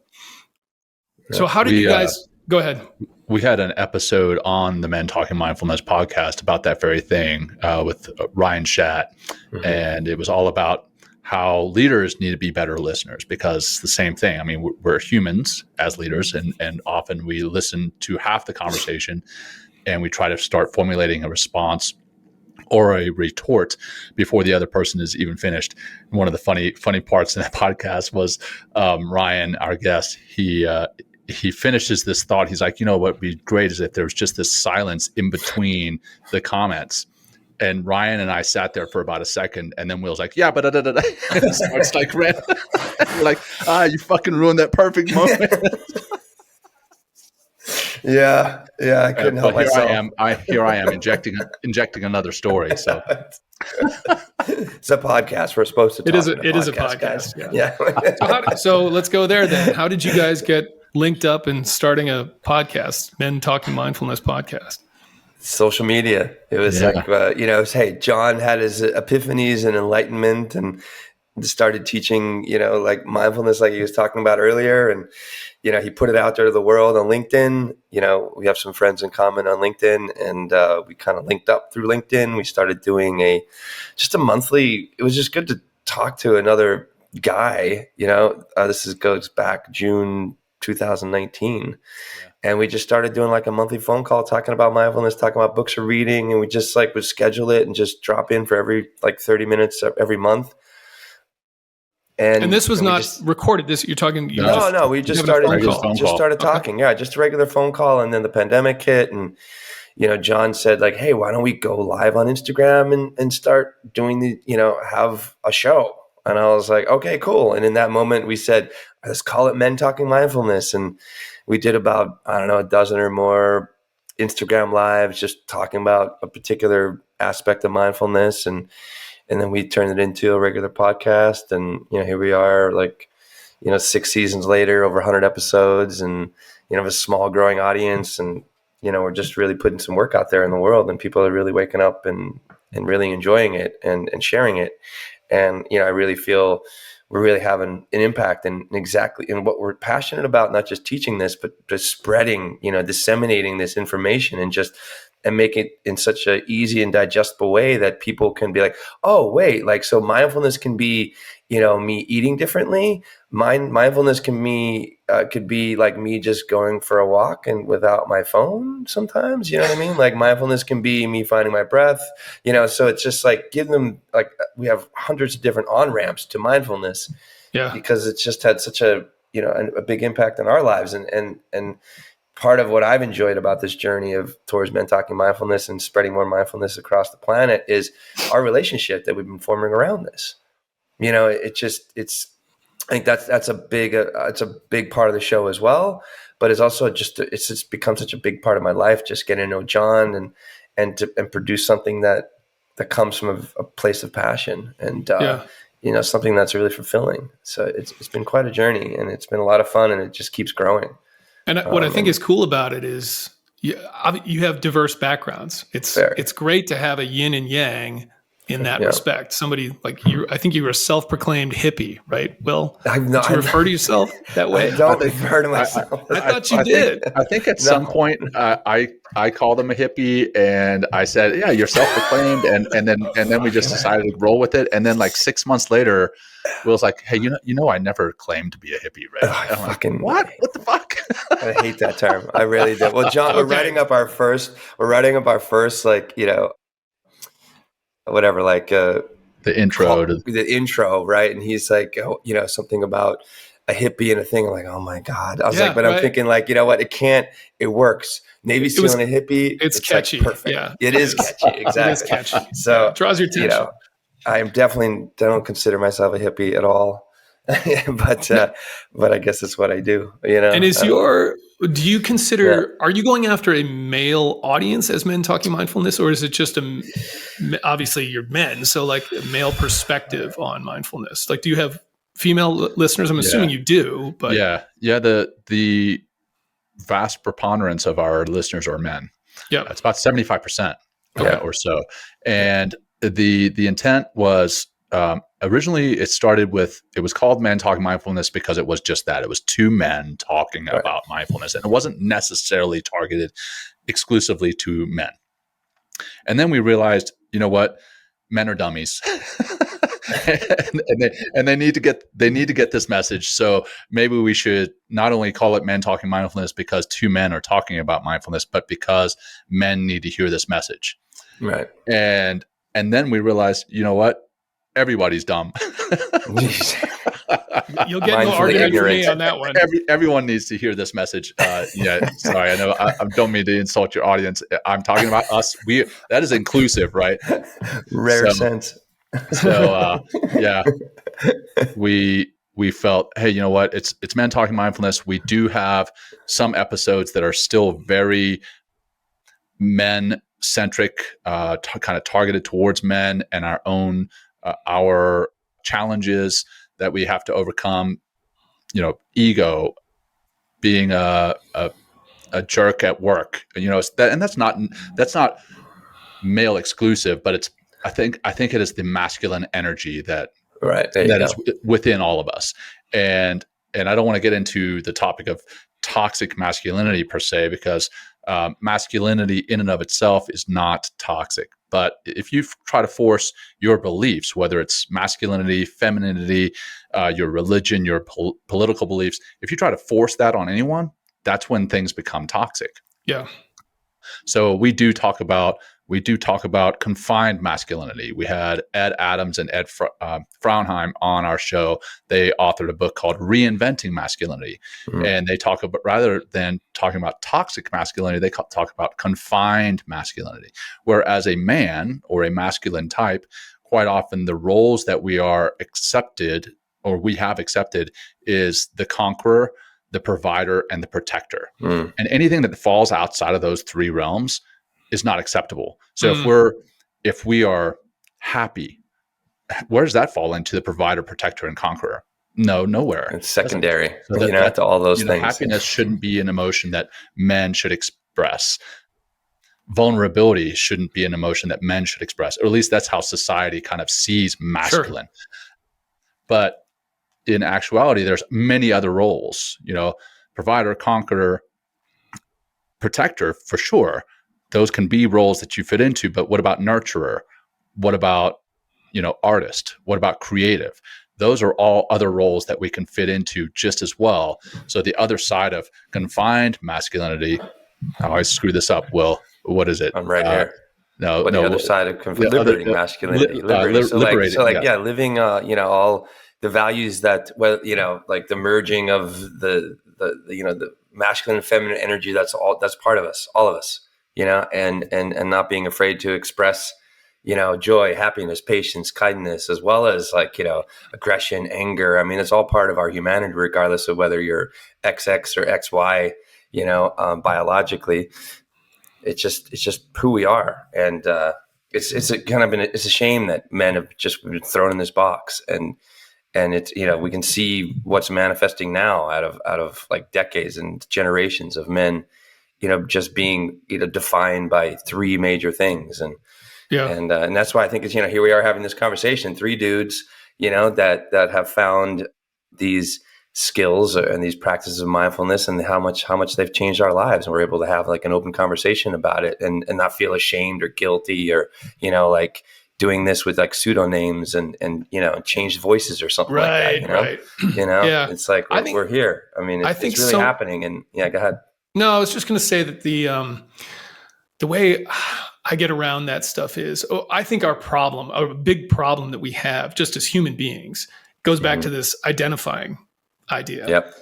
Yeah. So how did you guys, go ahead. We had an episode on the Men Talking Mindfulness podcast about that very thing with Ryan Schatt. Mm-hmm. And it was all about how leaders need to be better listeners, because it's the same thing. I mean, we're humans as leaders, and often we listen to half the conversation and we try to start formulating a response or a retort before the other person is even finished. And one of the funny parts in that podcast was Ryan, our guest, he finishes this thought. He's like, what would be great is if there was just this silence in between the comments. And Ryan and I sat there for about a second, and then Will's like, yeah, but and it starts like red. We're like, you fucking ruined that perfect moment. Yeah, I couldn't help myself. Here I am injecting another story. So it's a podcast. We're supposed to talk. It is a podcast. Yeah. So let's go there then. How did you guys get linked up and starting a podcast, Men Talking Mindfulness podcast? Social media. It was like, hey, Jon had his epiphanies and enlightenment and started teaching, like mindfulness, like he was talking about earlier. And, he put it out there to the world on LinkedIn. We have some friends in common on LinkedIn, and we kind of linked up through LinkedIn. We started doing just a monthly, it was just good to talk to another guy, this goes back June 2019. And we just started doing like a monthly phone call, talking about mindfulness, talking about books we're reading. And we just like would schedule it and just drop in for every like 30 minutes every month. And this was not recorded. This you're talking. We just started Okay. talking. Yeah, just a regular phone call. And then the pandemic hit, and Jon said like, "Hey, why don't we go live on Instagram and start doing have a show?" And I was like, "Okay, cool." And in that moment, we said, "Let's call it Men Talking Mindfulness." And we did about a dozen or more Instagram lives, just talking about a particular aspect of mindfulness, and then we turned it into a regular podcast. And here we are, like 6 seasons later, over 100 episodes, and a small growing audience, and we're just really putting some work out there in the world, and people are really waking up and really enjoying it and sharing it. And I really feel we're really having an impact and exactly in what we're passionate about, not just teaching this, but just spreading, disseminating this information and make it in such an easy and digestible way that people can be like, oh, wait, like, so mindfulness can be, me eating differently. Mindfulness could be like me just going for a walk and without my phone sometimes, you know what I mean? Like mindfulness can be me finding my breath, so it's just like give them, like, we have hundreds of different on-ramps to mindfulness because it's just had such a big impact on our lives. And part of what I've enjoyed about this journey towards Men Talking Mindfulness and spreading more mindfulness across the planet is our relationship that we've been forming around this. I think that's a big part of the show as well, but it's also it's just become such a big part of my life, just getting to know Jon and produce something that comes from a place of passion and something that's really fulfilling. So it's been quite a journey, and it's been a lot of fun, and it just keeps growing. And what I think is cool about it is you have diverse backgrounds. It's great to have a yin and yang in that respect. Somebody like you, I think you were a self-proclaimed hippie, right? Will, I'm not. Did you refer to yourself that way? I don't refer to myself. I thought you did. I think at some point I called him a hippie, and I said, "Yeah, you're self-proclaimed," and then we just decided to roll with it. And then like 6 months later, Will's like, "Hey, I never claimed to be a hippie, right?" I'm like, what? What the fuck? I hate that term. I really do. Well, Jon, we're writing up our first like whatever, like the intro, right? And he's like, something about a hippie and a thing. I'm like, oh my God. I was like, but I'm thinking like, what? It works. Navy SEAL and a hippie. It's catchy. Like perfect. Yeah. It is catchy. Exactly. It is catchy. So it draws your attention. I don't consider myself a hippie at all. but I guess it's what I do, And do you consider, are you going after a male audience as Men Talking Mindfulness, or is it just obviously you're men, so like a male perspective on mindfulness? Like, do you have female listeners? I'm assuming you do, but the vast preponderance of our listeners are men. Yeah. It's about 75% or so. And the intent was, originally it was called Men Talking Mindfulness because it was just that. It was two men talking about mindfulness, and it wasn't necessarily targeted exclusively to men. And then we realized, what? Men are dummies. and they need to get this message. So maybe we should not only call it Men Talking Mindfulness because two men are talking about mindfulness, but because men need to hear this message. Right. And then we realized, what? Everybody's dumb. You'll get no argument from me on that one. Everyone needs to hear this message. Sorry, I know I don't mean to insult your audience. I'm talking about us. That is inclusive, right? Rare sense. So we felt, hey, you know what? It's Men Talking Mindfulness. We do have some episodes that are still very men-centric, kind of targeted towards men and our challenges that we have to overcome, ego, being a jerk at work, and that's not male exclusive, but I think it is the masculine energy that is within all of us. And I don't want to get into the topic of toxic masculinity per se, because masculinity in and of itself is not toxic. But if you try to force your beliefs, whether it's masculinity, femininity, your religion, your political beliefs, if you try to force that on anyone, that's when things become toxic. Yeah. So we do talk about confined masculinity. We had Ed Adams and Ed Frauenheim on our show. They authored a book called Reinventing Masculinity. And they talk about, rather than talking about toxic masculinity, they talk about confined masculinity. Whereas a man or a masculine type, quite often the roles that we are accepted or we have accepted is the conqueror, the provider, and the protector. And anything that falls outside of those three realms is not acceptable. So if we are happy, where does that fall into the provider, protector, and conqueror? No, nowhere. It's secondary, so to all those things. Happiness shouldn't be an emotion that men should express. Vulnerability shouldn't be an emotion that men should express, or at least that's how society kind of sees masculine. Sure. But in actuality, there's many other roles, provider, conqueror, protector, for sure. Those can be roles that you fit into, but what about nurturer? What about, artist? What about creative? Those are all other roles that we can fit into just as well. So the other side of confined masculinity, I always screw this up, Will. What is it? I'm right here. The other side of liberating masculinity. Liberating. Living, all the values that, like the merging of the masculine and feminine energy. That's part of us, all of us, and not being afraid to express, joy, happiness, patience, kindness, as well as aggression, anger. I mean, it's all part of our humanity, regardless of whether you're XX or XY, biologically. It's just who we are. And it's a shame that men have just been thrown in this box, and it's, we can see what's manifesting now out of like decades and generations of men, just being, defined by three major things. And that's why I think it's, here we are having this conversation, three dudes, that have found these skills and these practices of mindfulness, and how much they've changed our lives. And we're able to have like an open conversation about it, and not feel ashamed or guilty, or, like doing this with like pseudonames and changed voices or something like that. Right. Yeah. It's like, we're here. I mean, it's really happening. And go ahead. No, I was just going to say that the way I get around that stuff is, I think our problem, a big problem that we have just as human beings, goes back to this identifying idea. Yep.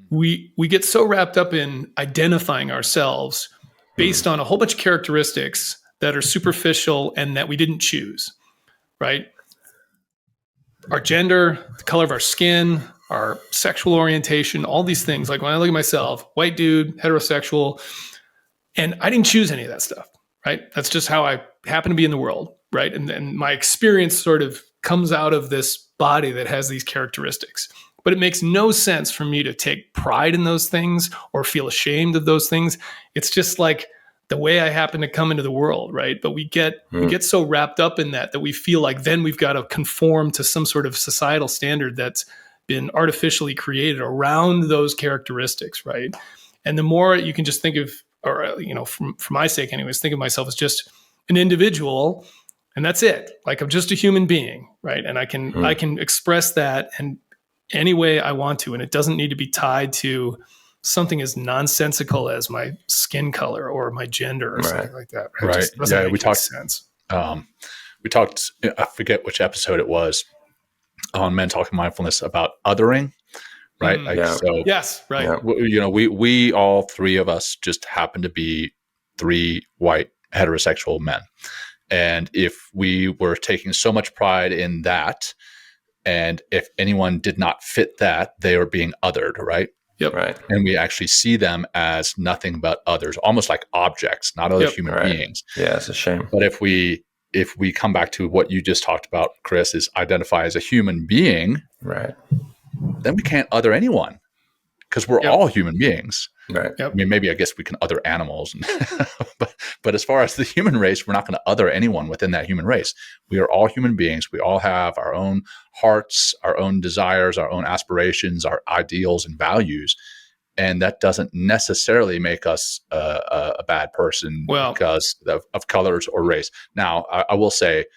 We get so wrapped up in identifying ourselves based on a whole bunch of characteristics that are superficial and that we didn't choose, right? Our gender, the color of our skin, our sexual orientation, all these things. Like when I look at myself, white dude, heterosexual, and I didn't choose any of that stuff, right? That's just how I happen to be in the world, right? And my experience sort of comes out of this body that has these characteristics. But it makes no sense for me to take pride in those things or feel ashamed of those things. It's just like the way I happen to come into the world, right? But we get so wrapped up in that we feel like then we've got to conform to some sort of societal standard that's been artificially created around those characteristics, right? And the more you can just think of, or for my sake anyways, think of myself as just an individual, and that's it. Like I'm just a human being, right? And I can express that in any way I want to, and it doesn't need to be tied to something as nonsensical as my skin color or my gender or something like that. Right. Yeah, we talked sense. We talked, I forget which episode it was, on Men Talking Mindfulness about othering, right? So, yes, right. Yeah. We all three of us just happen to be three white heterosexual men. And if we were taking so much pride in that, and if anyone did not fit that, they were being othered, right? Yep. Right. And we actually see them as nothing but others, almost like objects, not other human beings. Yeah, it's a shame. But if we come back to what you just talked about, Chris, is identify as a human being, right? Then we can't other anyone, because we're all human beings. Right. Yep. I mean, maybe I guess we can other animals, but as far as the human race, we're not going to other anyone within that human race. We are all human beings. We all have our own hearts, our own desires, our own aspirations, our ideals and values. And that doesn't necessarily make us a bad person because of colors or race. Now, I will say,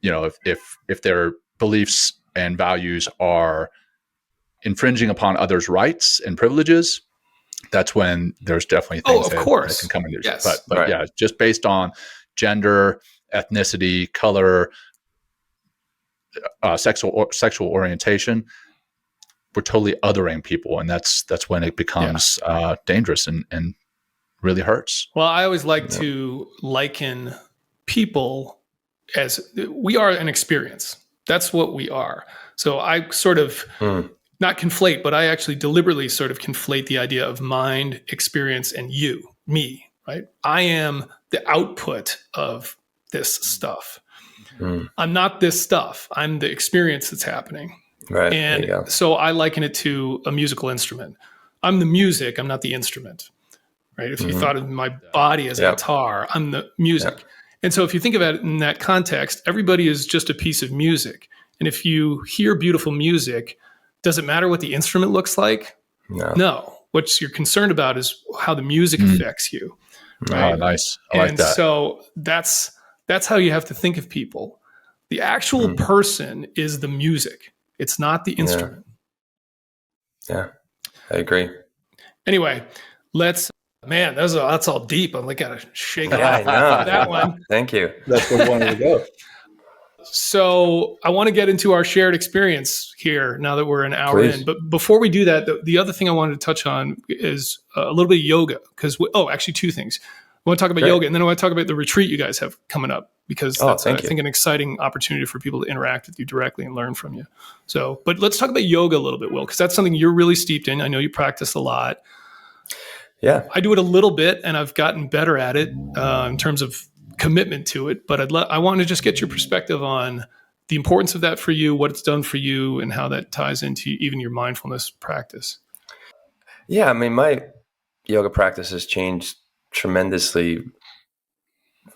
if their beliefs and values are infringing upon others' rights and privileges, that's when there's definitely Oh, things of that course. can come into. Yes. But Right. yeah, just based on gender, ethnicity, color, sexual orientation, we're totally othering people, and that's when it becomes dangerous and really hurts. Well, I always like to liken people as we are an experience. That's what we are. So I sort of not conflate, but I actually deliberately sort of conflate the idea of mind, experience, and you, me, right? I am the output of this stuff. I'm not this stuff. I'm the experience that's happening. Right. And There you go. so I liken it to a musical instrument. I'm the music. I'm not the instrument. Right? If you thought of my body as a guitar, I'm the music. Yep. And so if you think about it in that context, everybody is just a piece of music. And if you hear beautiful music, does it matter what the instrument looks like? No. What you're concerned about is how the music affects you. Right? Oh, nice. I like that. So that's how you have to think of people. The actual person is the music. It's not the instrument. Yeah, I agree. Anyway, man, that's all deep. I'm like, gotta shake it I off know. that one. Thank you. That's where we wanted to go. So I want to get into our shared experience here now that we're an hour Please. in. But before we do that, the other thing I wanted to touch on is a little bit of yoga. Because, actually two things. I want to talk about yoga, and then I want to talk about the retreat you guys have coming up, because that's, I think, an exciting opportunity for people to interact with you directly and learn from you. So, but let's talk about yoga a little bit, Will, because that's something you're really steeped in. I know you practice a lot. Yeah. I do it a little bit, and I've gotten better at it in terms of commitment to it. But I want to just get your perspective on the importance of that for you, what it's done for you, and how that ties into even your mindfulness practice. Yeah, I mean, my yoga practice has changed tremendously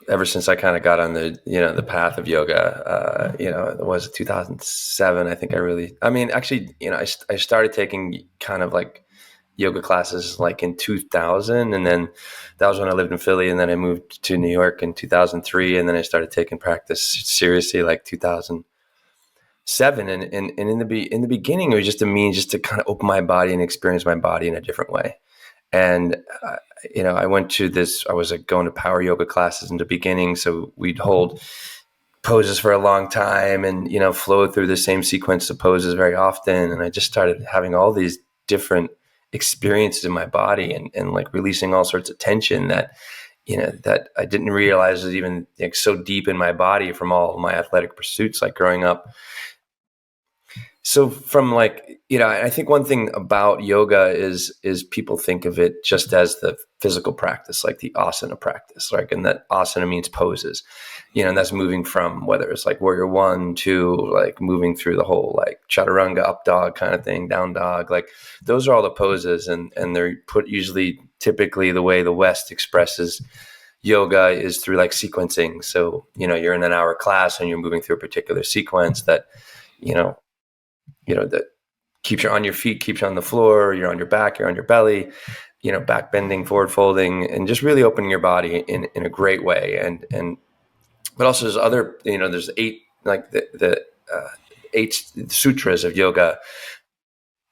ever since I kind of got on the path of yoga. It was 2007. I think I started taking kind of like yoga classes like in 2000, and then that was when I lived in Philly, and then I moved to New York in 2003, and then I started taking practice seriously like 2007. And in the beginning, it was just a means just to kind of open my body and experience my body in a different way. And I went to I was going to power yoga classes in the beginning, so we'd hold poses for a long time and flow through the same sequence of poses very often. And I just started having all these different experiences in my body and like releasing all sorts of tension that I didn't realize was even like so deep in my body from all of my athletic pursuits, like growing up. So from I think one thing about yoga is people think of it just as the physical practice, like the asana practice, like, and that asana means poses, and that's moving from whether it's like warrior 1 to like moving through the whole like chaturanga, up dog kind of thing, down dog, like those are all the poses, and they're put typically the way the West expresses yoga is through like sequencing. So, you're in an hour class and you're moving through a particular sequence that, that keeps you on your feet, keeps you on the floor, you're on your back, you're on your belly, back bending, forward folding, and just really opening your body in a great way. But also there's other, there's 8, like the 8 sutras of yoga.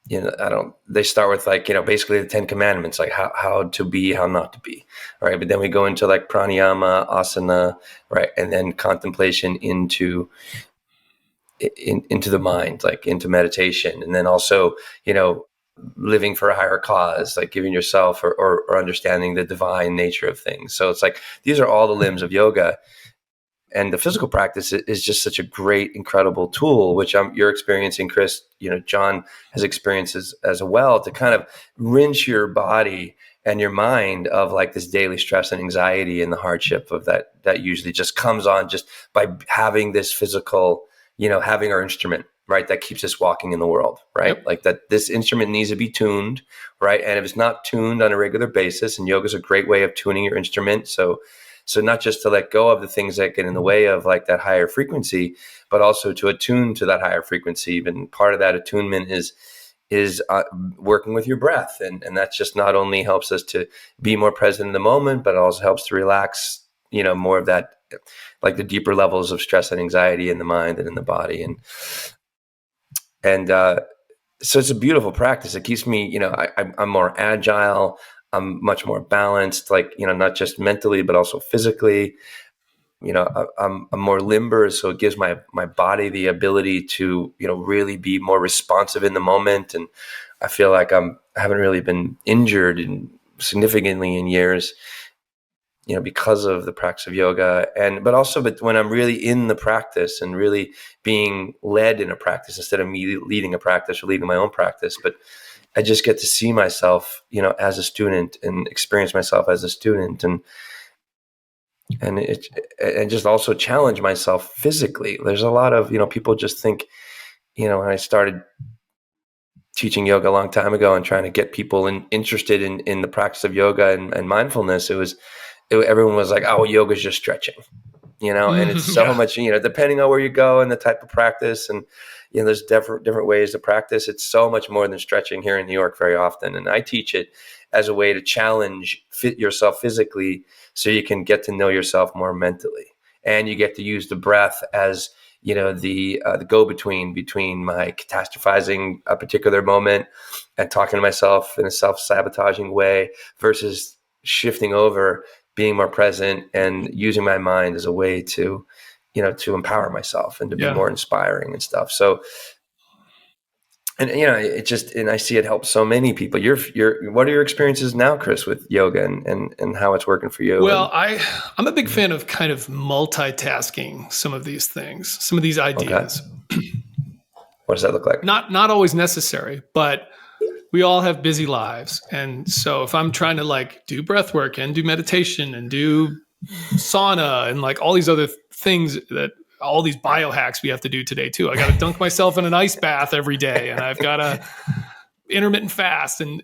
They start with like, basically the 10 commandments, like how to be, how not to be. All right. But then we go into like pranayama, asana, right. And then contemplation into the mind, like into meditation. And then also, living for a higher cause, like giving yourself or understanding the divine nature of things. So it's like, these are all the limbs of yoga. And the physical practice is just such a great, incredible tool, which you're experiencing, Chris, Jon has experiences as well, to kind of rinse your body and your mind of like this daily stress and anxiety and the hardship of that usually just comes on just by having this physical, having our instrument, right? That keeps us walking in the world, right? Yep. Like that this instrument needs to be tuned, right? And if it's not tuned on a regular basis, and yoga is a great way of tuning your instrument. So not just to let go of the things that get in the way of like that higher frequency, but also to attune to that higher frequency. And part of that attunement is working with your breath. And that just not only helps us to be more present in the moment, but also helps to relax, more of that, like the deeper levels of stress and anxiety in the mind and in the body. so it's a beautiful practice. It keeps me, I'm more agile. I'm much more balanced, like, not just mentally, but also physically. I'm more limber. So it gives my body the ability to, really be more responsive in the moment. And I feel like I haven't really been injured significantly in years, because of the practice of yoga. But when I'm really in the practice and really being led in a practice instead of me leading a practice or leading my own practice, but I just get to see myself, as a student and experience myself as a student and just also challenge myself physically. There's a lot of, people just think, when I started teaching yoga a long time ago and trying to get people interested in the practice of yoga and mindfulness, everyone was like, oh, yoga is just stretching, and it's so much, depending on where you go and the type of practice and, there's different ways to practice. It's so much more than stretching here in New York very often. And I teach it as a way to challenge yourself physically so you can get to know yourself more mentally. And you get to use the breath as, the go-between between my catastrophizing a particular moment and talking to myself in a self-sabotaging way versus shifting over, being more present and using my mind as a way to, to empower myself and to be more inspiring and stuff. So, and, and I see it help so many people. What are your experiences now, Chris, with yoga and how it's working for you? Well, I'm a big fan of kind of multitasking some of these things, some of these ideas. Okay. What does that look like? Not always necessary, but we all have busy lives. And so if I'm trying to like do breath work and do meditation and do sauna and like all these other things all these biohacks we have to do today too. I got to dunk myself in an ice bath every day and I've got to intermittent fast and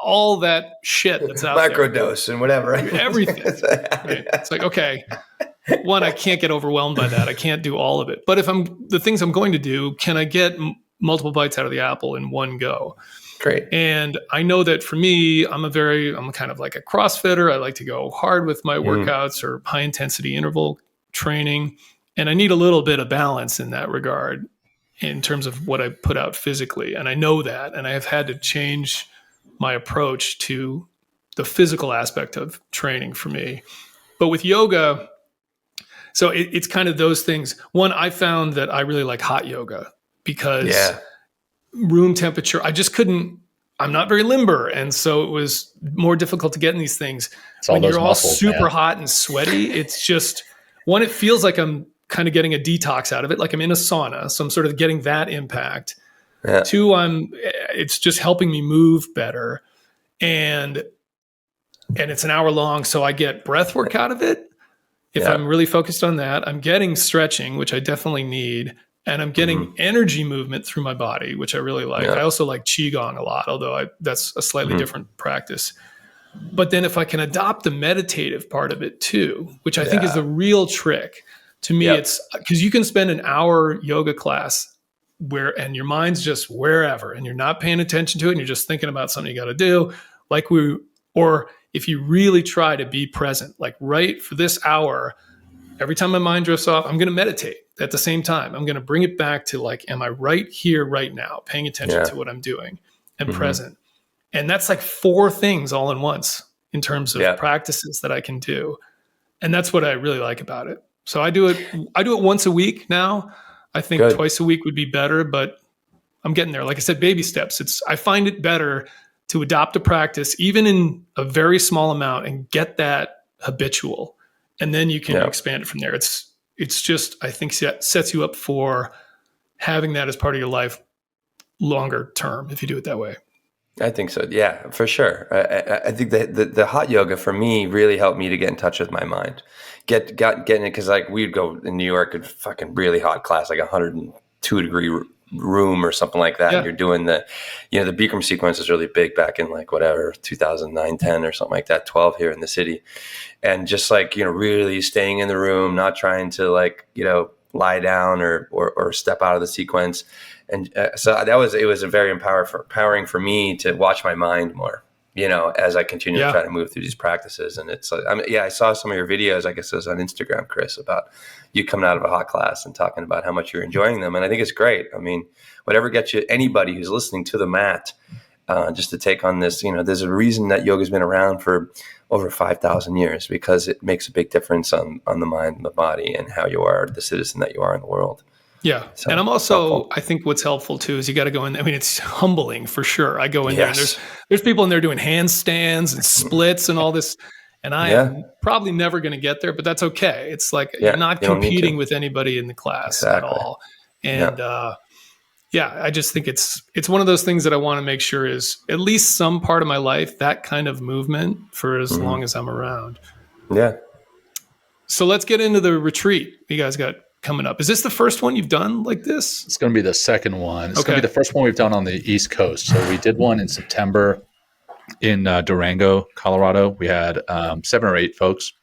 all that shit that's out there. Microdose and whatever. Right? Everything. Right? It's like, okay, one, I can't get overwhelmed by that. I can't do all of it. But if the things I'm going to do, can I get multiple bites out of the apple in one go? Great. And I know that for me, I'm kind of like a CrossFitter. I like to go hard with my workouts or high intensity interval training. And I need a little bit of balance in that regard in terms of what I put out physically. And I know that. And I have had to change my approach to the physical aspect of training for me. But with yoga, so it's kind of those things. One, I found that I really like hot yoga because room temperature, I'm not very limber. And so it was more difficult to get in these things. When you're all super hot and sweaty, it's just, one, it feels like I'm kind of getting a detox out of it. Like I'm in a sauna. So I'm sort of getting that impact. Yeah. Two, it's just helping me move better. And it's an hour long. So I get breath work out of it. If I'm really focused on that, I'm getting stretching, which I definitely need. And I'm getting energy movement through my body, which I really like. I also like Qigong a lot, although that's a slightly different practice. But then if I can adopt the meditative part of it too, which I think is the real trick. To me, it's because you can spend an hour yoga class and your mind's just wherever and you're not paying attention to it and you're just thinking about something you got to do. Or if you really try to be present, like right for this hour, every time my mind drifts off, I'm going to meditate at the same time. I'm going to bring it back to like, am I right here, right now, paying attention to what I'm doing and present. And that's like 4 things all in once in terms of practices that I can do. And that's what I really like about it. So I do it once a week now. I think twice a week would be better, but I'm getting there. Like I said, baby steps. I find it better to adopt a practice, even in a very small amount, and get that habitual. And then you can expand it from there. It's just, I think, sets you up for having that as part of your life longer term if you do it that way. I think so. Yeah, for sure. I think the hot yoga for me really helped me to get in touch with my mind. Getting it, because like we'd go in New York at fucking really hot class, like 102 degree room or something like that. And you're doing the Bikram sequence is really big back in like whatever 2009, 10 or something like that, 12 here in the city, and just like really staying in the room, not trying to like lie down or step out of the sequence. And so it was very empowering for me to watch my mind more as I continue to Yeah. try to move through these practices. And it's like, I saw some of your videos, I guess it was on Instagram, Chris, about you coming out of a hot class and talking about how much you're enjoying them. And I think it's great. I mean, whatever gets you, anybody who's listening to the mat, just to take on this, there's a reason that yoga's been around for over 5,000 years, because it makes a big difference on the mind and the body and how you are the citizen that you are in the world. Yeah. So, and I'm also, I think what's helpful too is you got to go in. I mean, it's humbling for sure. I go in there and there's people in there doing handstands and splits and all this. And I am probably never going to get there, but that's okay. It's like you're not competing with anybody in the class at all. And I just think it's one of those things that I want to make sure is at least some part of my life, that kind of movement for as long as I'm around. Yeah. So let's get into the retreat you guys got coming up. Is this the first one you've done like this? It's going to be the second one. It's going to be the first one we've done on the East Coast. So we did one in September in Durango, Colorado. We had 7 or 8 folks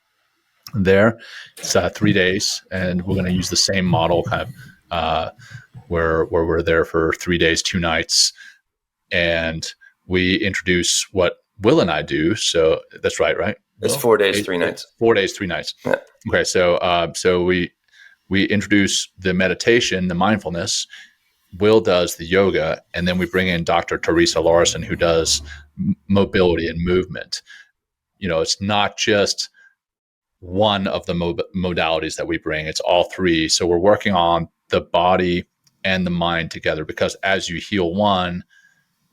there. It's 3 days, and we're going to use the same model kind of where we're there for 3 days, 2 nights. And we introduce what Will and I do. So that's right? It's 4 days, 3 nights. 4 days, 3 nights. Yeah. Okay. So we introduce the meditation, the mindfulness. Will does the yoga, and then we bring in Dr. Teresa Larson, who does mobility and movement. It's not just one of the modalities that we bring, it's all 3. So we're working on the body and the mind together, because as you heal one,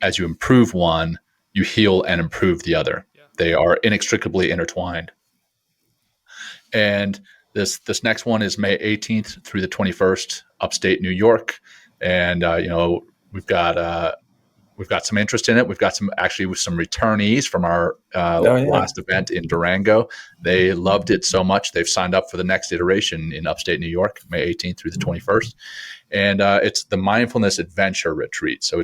as you improve one, you heal and improve the other. Yeah. They are inextricably intertwined. And this next one is May 18th through the 21st, upstate New York. And, we've got some interest in it. We've got some returnees from our last event in Durango. They loved it so much, they've signed up for the next iteration in upstate New York, May 18th through the 21st. And it's the Mindfulness Adventure Retreat. So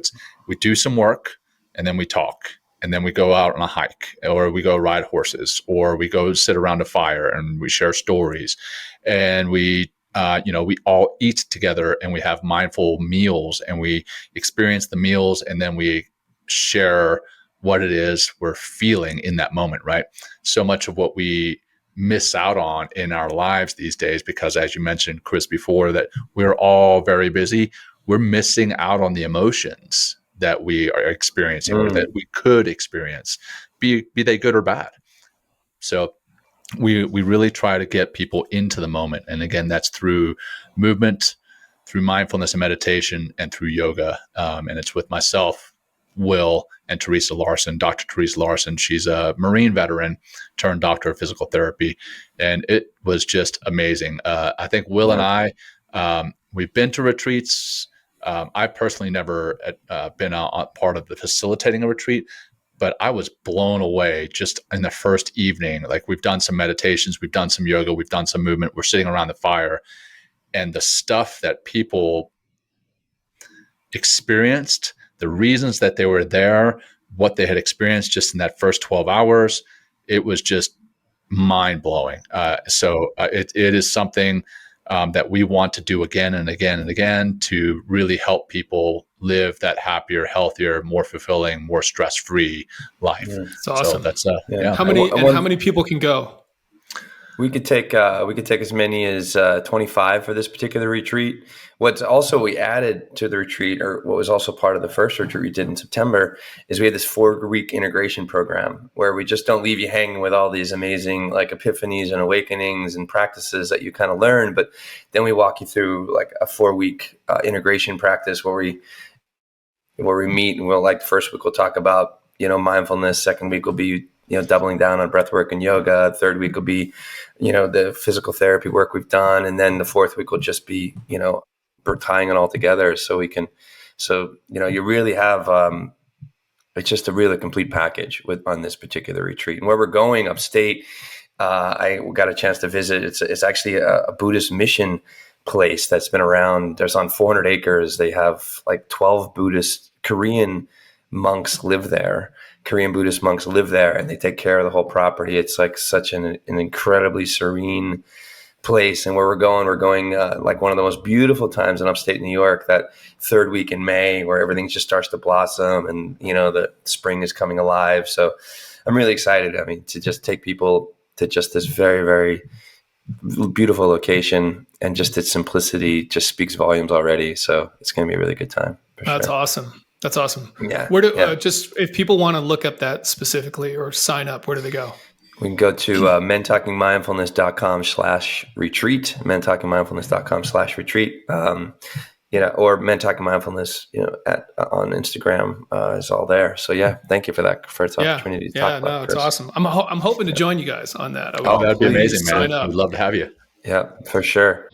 we do some work, and then we talk. And then we go out on a hike, or we go ride horses, or we go sit around a fire and we share stories. And we all eat together, and we have mindful meals, and we experience the meals, and then we share what it is we're feeling in that moment, right? So much of what we miss out on in our lives these days, because as you mentioned, Chris, before, that we're all very busy, we're missing out on the emotions that we are experiencing or that we could experience, be they good or bad. So we really try to get people into the moment. And again, that's through movement, through mindfulness and meditation, and through yoga. And it's with myself, Will, and Teresa Larson, Dr. Teresa Larson. She's a Marine veteran turned doctor of physical therapy. And it was just amazing. I think Will and I, we've been to retreats. I personally never been a part of the facilitating a retreat, but I was blown away just in the first evening. Like, we've done some meditations, we've done some yoga, we've done some movement, we're sitting around the fire, and the stuff that people experienced, the reasons that they were there, what they had experienced just in that first 12 hours, it was just mind blowing. So it is something that we want to do again and again and again to really help people live that happier, healthier, more fulfilling, more stress-free life. Yeah, it's awesome. So that's How many people can go? We could take as many as 25 for this particular retreat. What's also we added to the retreat, or what was also part of the first retreat we did in September, is we had this 4-week integration program where we just don't leave you hanging with all these amazing like epiphanies and awakenings and practices that you kind of learn, but then we walk you through like a 4-week integration practice where we meet, and the first week we'll talk about mindfulness. Second week will be doubling down on breath work and yoga. Third week will be, the physical therapy work we've done. And then the fourth week will just be, tying it all together you really have, it's just a really complete package on this particular retreat. And where we're going upstate, I got a chance to visit. It's actually a Buddhist mission place that's been around. There's on 400 acres. They have like 12 Buddhist Korean monks live there. Korean Buddhist monks live there, and they take care of the whole property. It's like such an incredibly serene place and where we're going like one of the most beautiful times in upstate New York, that third week in May, where everything just starts to blossom and, the spring is coming alive. So I'm really excited. I mean, to just take people to just this very, very beautiful location, and just its simplicity just speaks volumes already. So it's going to be a really good time. That's awesome. That's awesome. Yeah. Where do just if people want to look up that specifically or sign up, where do they go? We can go to mentalkingmindfulness.com/retreat, mentalkingmindfulness.com/retreat, or Men Talking Mindfulness, on Instagram is all there. So thank you for that, for its opportunity to talk about it. It's awesome. I'm hoping to join you guys on that. That'd be amazing, man. We'd love to have you. Yeah, for sure.